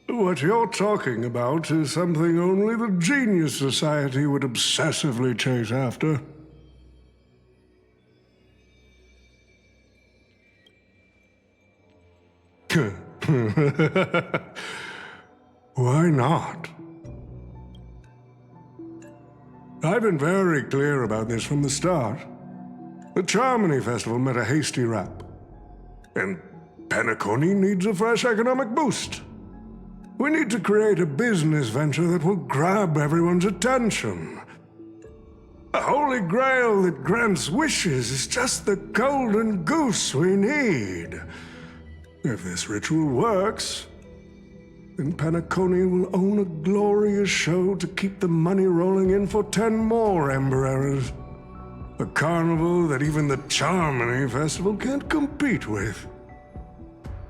what you're talking about is something only the Genius Society would obsessively chase after. Why not? I've been very clear about this from the start. The Charmony Festival met a hasty rap. And Penacony needs a fresh economic boost. We need to create a business venture that will grab everyone's attention. A Holy Grail that grants wishes is just the golden goose we need. If this ritual works, then Penacony will own a glorious show to keep the money rolling in for 10 more Ember Eras. A carnival that even the Charmony Festival can't compete with.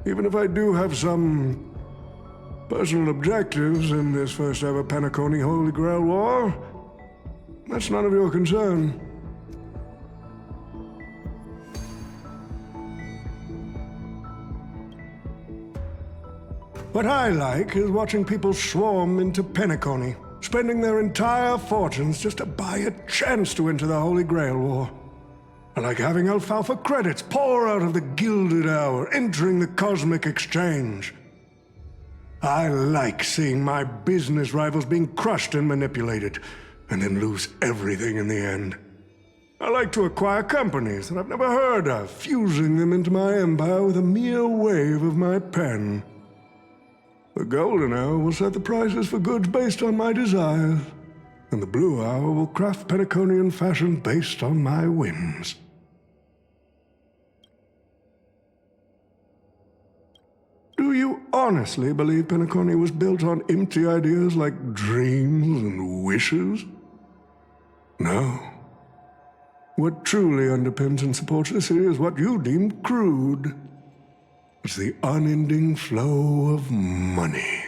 Even if I do have some personal objectives in this first ever Penacony Holy Grail War, that's none of your concern. What I like is watching people swarm into Penacony, spending their entire fortunes just to buy a chance to enter the Holy Grail War. I like having alfalfa credits pour out of the Gilded Hour, entering the Cosmic Exchange. I like seeing my business rivals being crushed and manipulated, and then lose everything in the end. I like to acquire companies that I've never heard of, fusing them into my empire with a mere wave of my pen. The Golden Hour will set the prices for goods based on my desires, and the Blue Hour will craft Penaconian fashion based on my whims. Do you honestly believe Penacony was built on empty ideas like dreams and wishes? No. What truly underpins and supports the city is what you deem crude. It's the unending flow of money.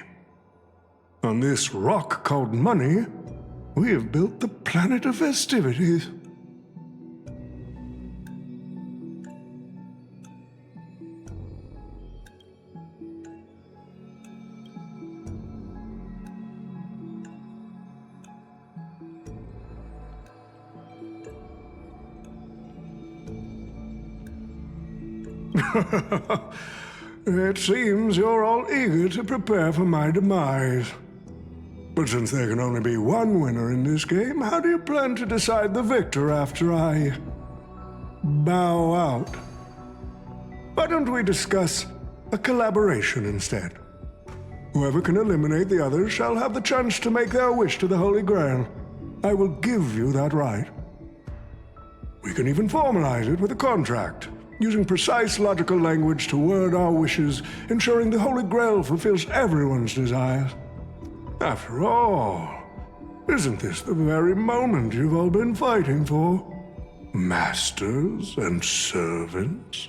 On this rock called money, we have built the planet of festivities. It seems you're all eager to prepare for my demise. But since there can only be one winner in this game, how do you plan to decide the victor after I bow out? Why don't we discuss a collaboration instead? Whoever can eliminate the others shall have the chance to make their wish to the Holy Grail. I will give you that right. We can even formalize it with a contract, using precise logical language to word our wishes, ensuring the Holy Grail fulfills everyone's desires. After all, isn't this the very moment you've all been fighting for? Masters and servants?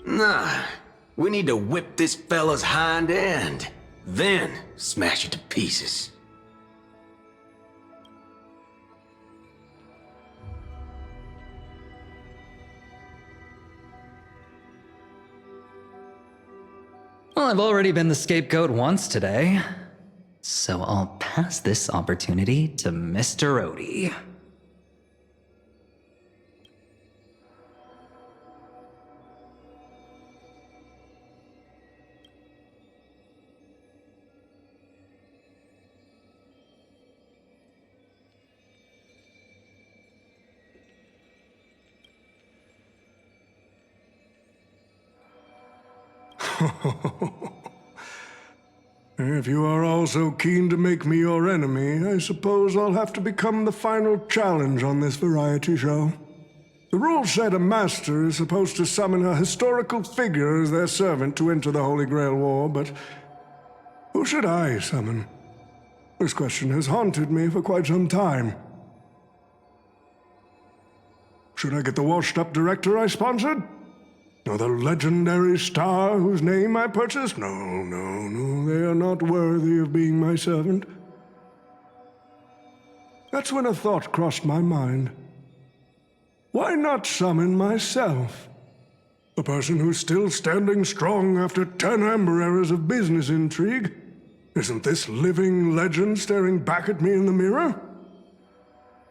Nah, we need to whip this fella's hind end, then smash it to pieces. Well, I've already been the scapegoat once today, so I'll pass this opportunity to Mr. Odie. If you are all so keen to make me your enemy, I suppose I'll have to become the final challenge on this variety show. The rules said a master is supposed to summon a historical figure as their servant to enter the Holy Grail War, but who should I summon? This question has haunted me for quite some time. Should I get the washed-up director I sponsored? Or the legendary star whose name I purchased? No, they are not worthy of being my servant. That's when a thought crossed my mind. Why not summon myself? A person who's still standing strong after 10 amber eras of business intrigue? Isn't this living legend staring back at me in the mirror?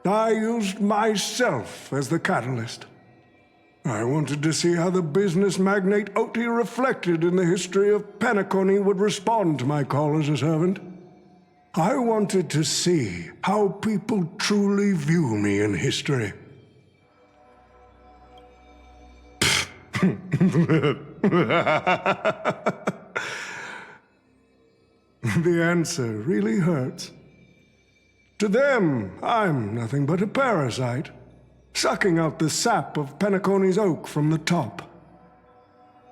I used myself as the catalyst. I wanted to see how the business magnate Oti reflected in the history of Penacony would respond to my call as a servant. I wanted to see how people truly view me in history. The answer really hurts. To them, I'm nothing but a parasite, sucking out the sap of Penacony's oak from the top.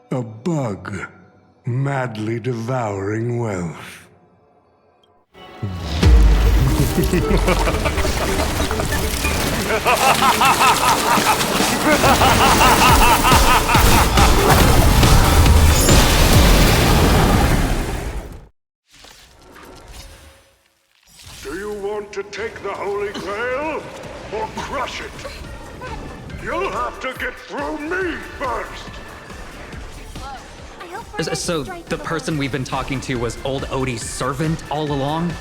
A bug, madly devouring wealth. Do you want to take the Holy Grail or crush it? You'll have to get through me first! So the person we've been talking to was old Odie's servant all along?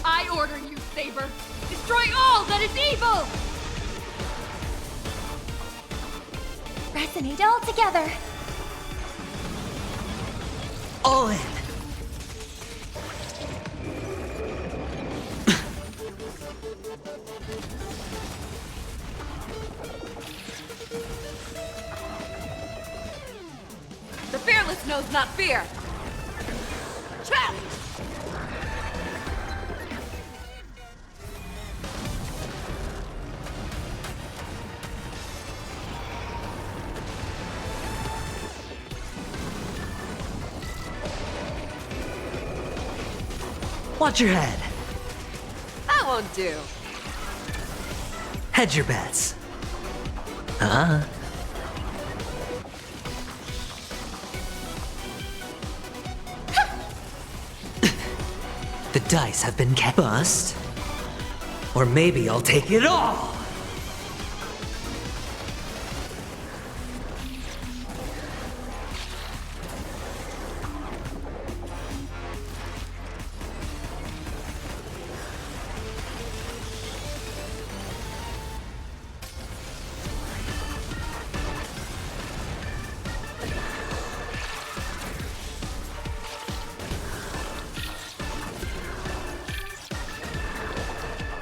I order you, Saber! Destroy all that is evil! Resonate all together! All in! The fearless knows not fear! Challenge! Watch your head. That won't do. Hedge your bets. Uh-huh. The dice have been bust. Or maybe I'll take it all.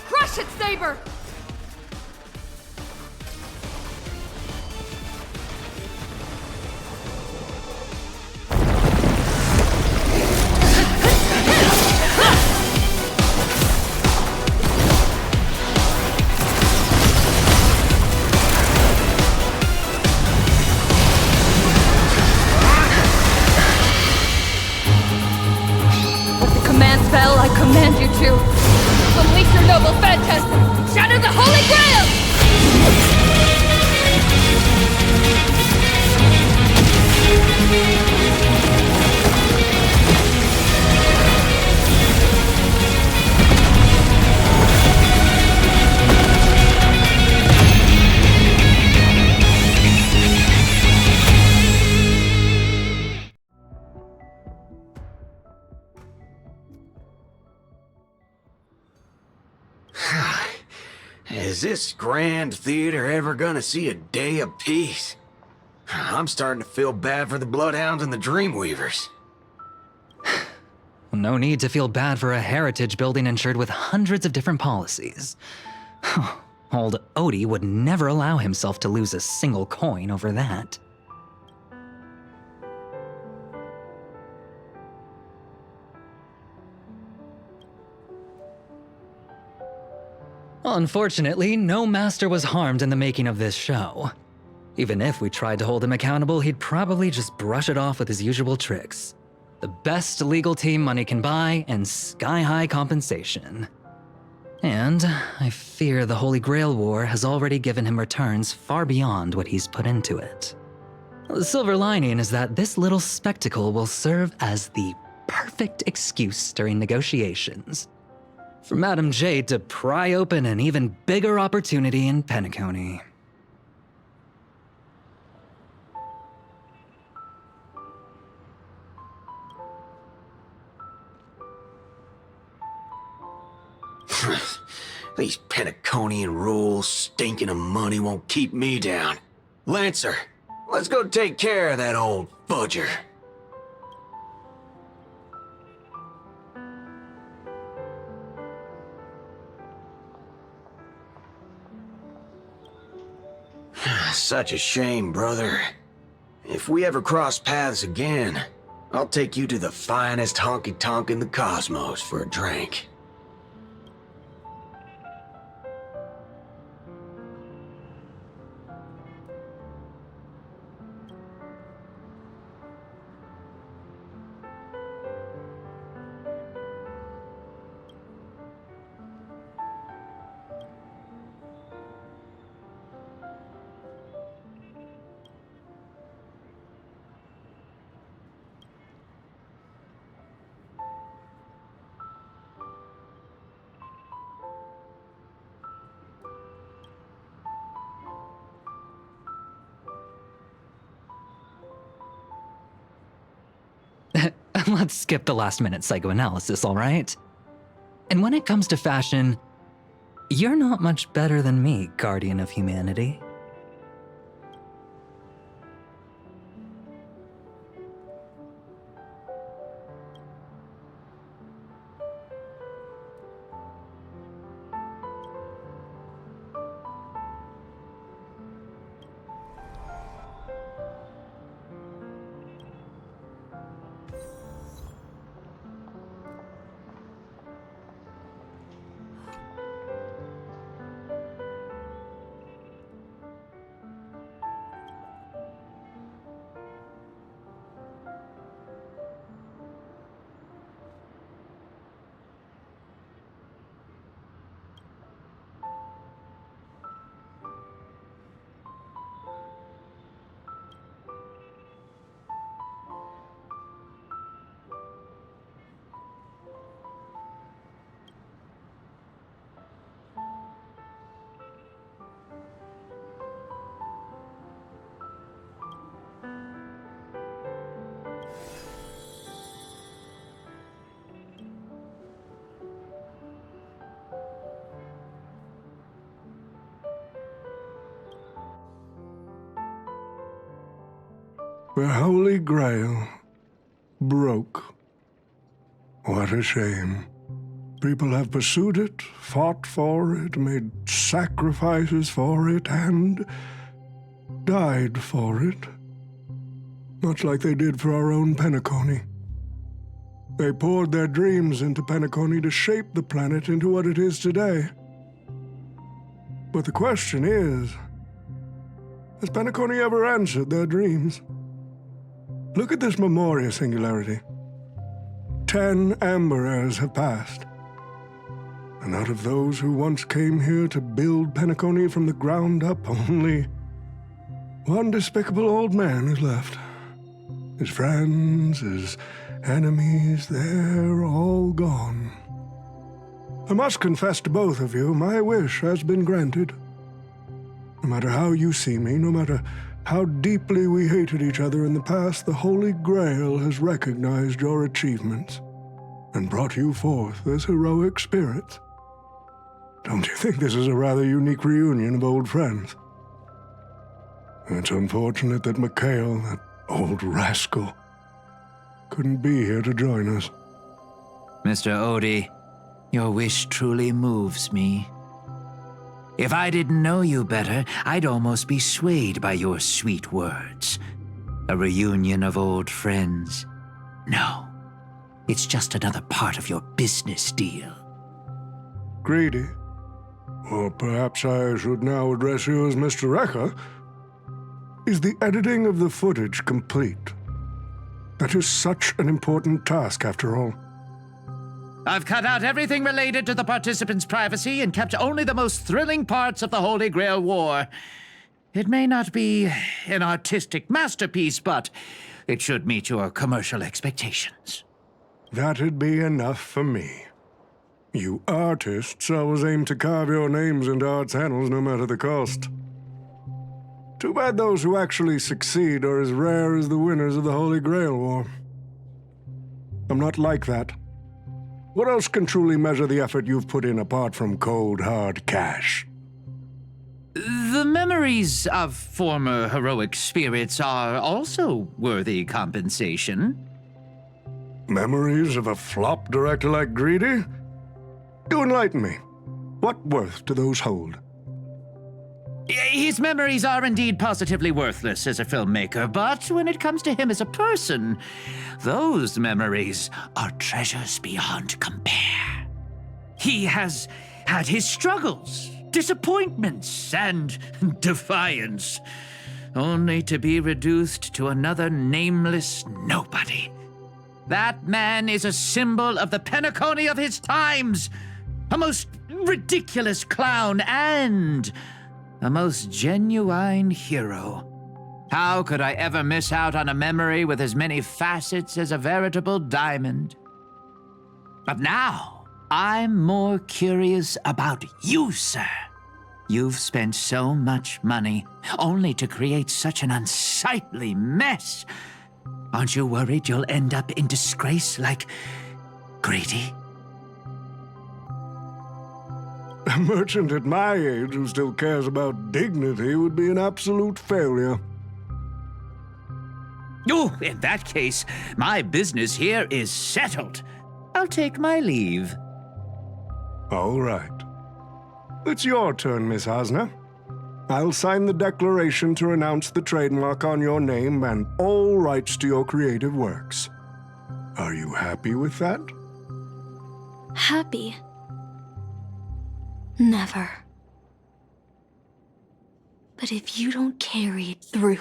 Crush it, Saber! With the command spell, I command you to unleash your noble phantasm! Shatter the Holy Grail! Is this grand theater ever gonna see a day of peace? I'm starting to feel bad for the Bloodhounds and the Dreamweavers. No need to feel bad for a heritage building insured with hundreds of different policies. Old Odie would never allow himself to lose a single coin over that. Unfortunately, no master was harmed in the making of this show. Even if we tried to hold him accountable, he'd probably just brush it off with his usual tricks. The best legal team money can buy, and sky-high compensation. And I fear the Holy Grail War has already given him returns far beyond what he's put into it. The silver lining is that this little spectacle will serve as the perfect excuse during negotiations for Madame Jade to pry open an even bigger opportunity in Penacony. These Penaconian rules, stinking of money, won't keep me down. Lancer, let's go take care of that old fudger. Such a shame, brother. If we ever cross paths again, I'll take you to the finest honky-tonk in the cosmos for a drink. Let's skip the last-minute psychoanalysis, all right? And when it comes to fashion, you're not much better than me, Guardian of Humanity. The Holy Grail broke. What a shame. People have pursued it, fought for it, made sacrifices for it, and died for it. Much like they did for our own Penacony. They poured their dreams into Penacony to shape the planet into what it is today. But the question is, has Penacony ever answered their dreams? Look at this Memoria singularity. 10 Amber Heirs have passed. And out of those who once came here to build Penacony from the ground up, only one despicable old man is left. His friends, his enemies, they're all gone. I must confess to both of you, my wish has been granted. No matter how you see me, no matter how deeply we hated each other in the past, the Holy Grail has recognized your achievements and brought you forth as heroic spirits. Don't you think this is a rather unique reunion of old friends? It's unfortunate that Mikhail, that old rascal, couldn't be here to join us. Mr. Odie, your wish truly moves me. If I didn't know you better, I'd almost be swayed by your sweet words. A reunion of old friends. No, it's just another part of your business deal. Greedy? Or perhaps I should now address you as Mr. Recker. Is the editing of the footage complete? That is such an important task, after all. I've cut out everything related to the participants' privacy and kept only the most thrilling parts of the Holy Grail War. It may not be an artistic masterpiece, but it should meet your commercial expectations. That'd be enough for me. You artists always aim to carve your names into art's annals no matter the cost. Too bad those who actually succeed are as rare as the winners of the Holy Grail War. I'm not like that. What else can truly measure the effort you've put in apart from cold, hard cash? The memories of former heroic spirits are also worthy compensation. Memories of a flop director like Greedy? Do enlighten me. What worth do those hold? His memories are indeed positively worthless as a filmmaker, but when it comes to him as a person, those memories are treasures beyond compare. He has had his struggles, disappointments, and defiance, only to be reduced to another nameless nobody. That man is a symbol of the Penacony of his times, a most ridiculous clown and a most genuine hero. How could I ever miss out on a memory with as many facets as a veritable diamond? But now, I'm more curious about you, sir. You've spent so much money, only to create such an unsightly mess. Aren't you worried you'll end up in disgrace like Greedy? A merchant at my age who still cares about dignity would be an absolute failure. Oh, in that case, my business here is settled. I'll take my leave. All right. It's your turn, Miss Osner. I'll sign the declaration to renounce the trademark on your name and all rights to your creative works. Are you happy with that? Happy? Never. But if you don't carry it through,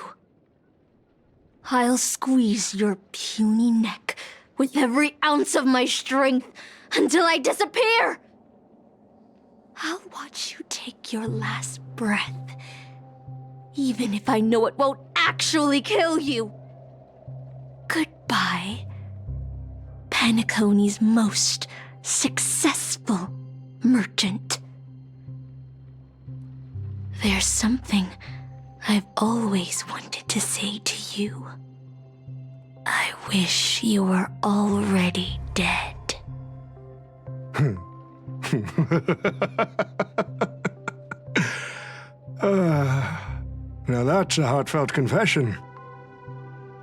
I'll squeeze your puny neck with every ounce of my strength until I disappear! I'll watch you take your last breath, even if I know it won't actually kill you. Goodbye, Penacony's most successful merchant. There's something I've always wanted to say to you. I wish you were already dead. Now that's a heartfelt confession.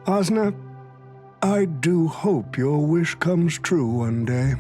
Osna, I do hope your wish comes true one day.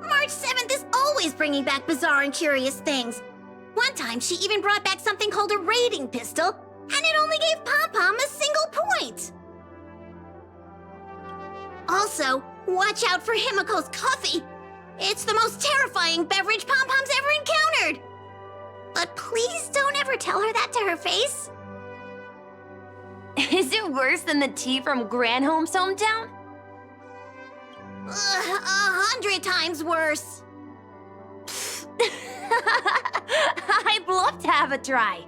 March 7th is always bringing back bizarre and curious things. One time, she even brought back something called a raiding pistol, and it only gave Pom-Pom a single point. Also, watch out for Himiko's coffee. It's the most terrifying beverage Pom-Pom's ever encountered. But please don't ever tell her that to her face. Is it worse than the tea from Granholm's hometown? 100 times worse. I'd love to have a try.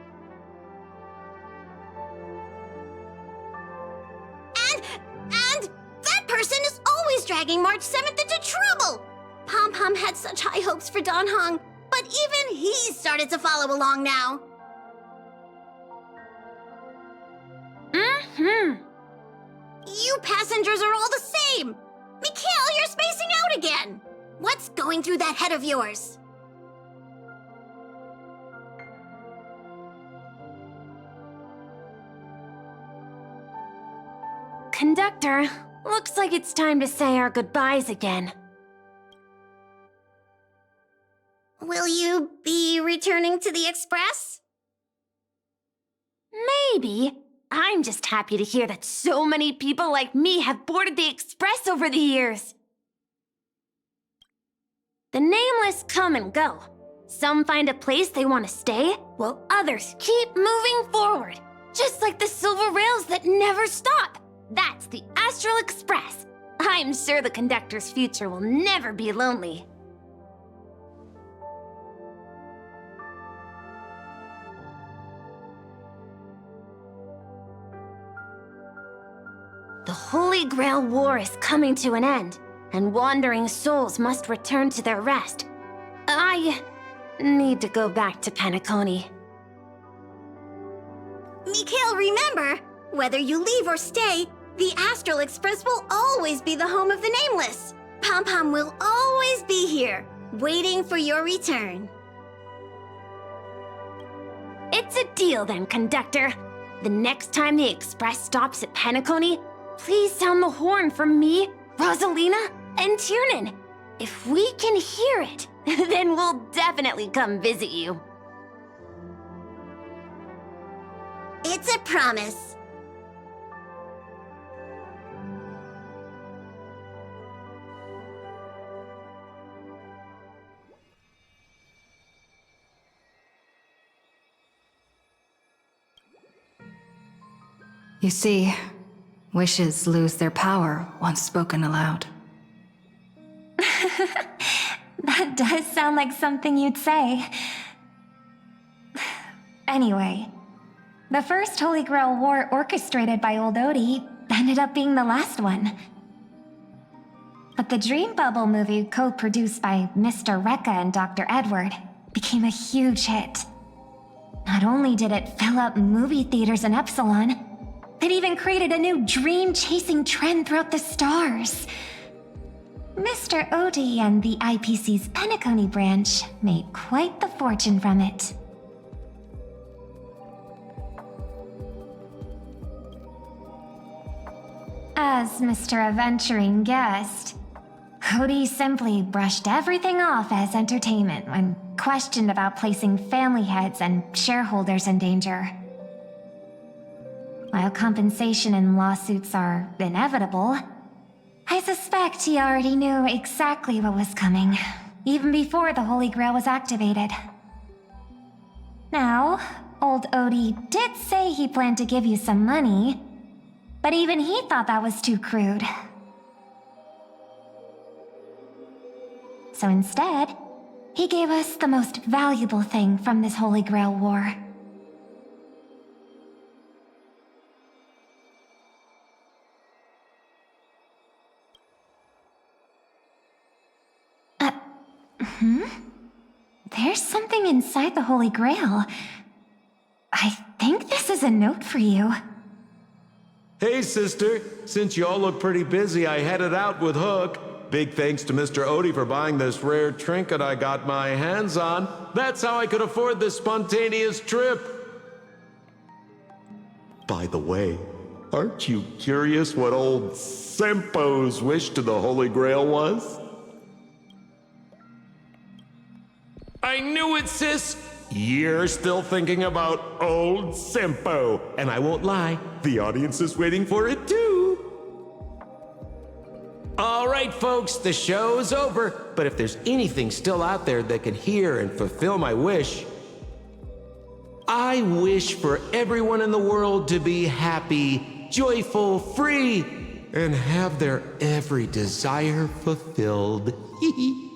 And that person is always dragging March 7th into trouble. Pom-Pom had such high hopes for Don Hong, but even he's started to follow along now. You passengers are all the same. Mikhail, you're spacing out again. What's going through that head of yours? Conductor, looks like it's time to say our goodbyes again. Will you be returning to the Express? Maybe. I'm just happy to hear that so many people like me have boarded the Express over the years. The nameless come and go. Some find a place they want to stay, while others keep moving forward. Just like the silver rails that never stop. That's the Astral Express. I'm sure the conductor's future will never be lonely. The Holy Grail War is coming to an end, and wandering souls must return to their rest. I need to go back to Penacony. Mikhail, remember, whether you leave or stay, the Astral Express will always be the home of the Nameless. Pom-Pom will always be here, waiting for your return. It's a deal then, conductor. The next time the Express stops at Penacony, please sound the horn for me, Rosalina, and Tiernan. If we can hear it, then we'll definitely come visit you. It's a promise. You see, wishes lose their power once spoken aloud. That does sound like something you'd say. Anyway, the first Holy Grail War orchestrated by Old Odie ended up being the last one. But the Dream Bubble movie, co-produced by Mr. Rekka and Dr. Edward, became a huge hit. Not only did it fill up movie theaters in Epsilon, it even created a new dream-chasing trend throughout the stars. Mr. Odie and the IPC's Penacony branch made quite the fortune from it. As Mr. Adventuring guessed, Odie simply brushed everything off as entertainment when questioned about placing family heads and shareholders in danger. While compensation and lawsuits are inevitable, I suspect he already knew exactly what was coming, even before the Holy Grail was activated. Now, old Odie did say he planned to give you some money, but even he thought that was too crude. So instead, He gave us the most valuable thing from this Holy Grail war. There's something inside the Holy Grail. I think this is a note for you. Hey, sister. Since you all look pretty busy, I headed out with Hook. Big thanks to Mr. Odie for buying this rare trinket I got my hands on. That's how I could afford this spontaneous trip. By the way, aren't you curious what old Sempo's wish to the Holy Grail was? I knew it, sis! You're still thinking about old Sempo, and I won't lie, the audience is waiting for it too. All right, folks, the show's over. But if there's anything still out there that can hear and fulfill my wish, I wish for everyone in the world to be happy, joyful, free, and have their every desire fulfilled. Hee hee.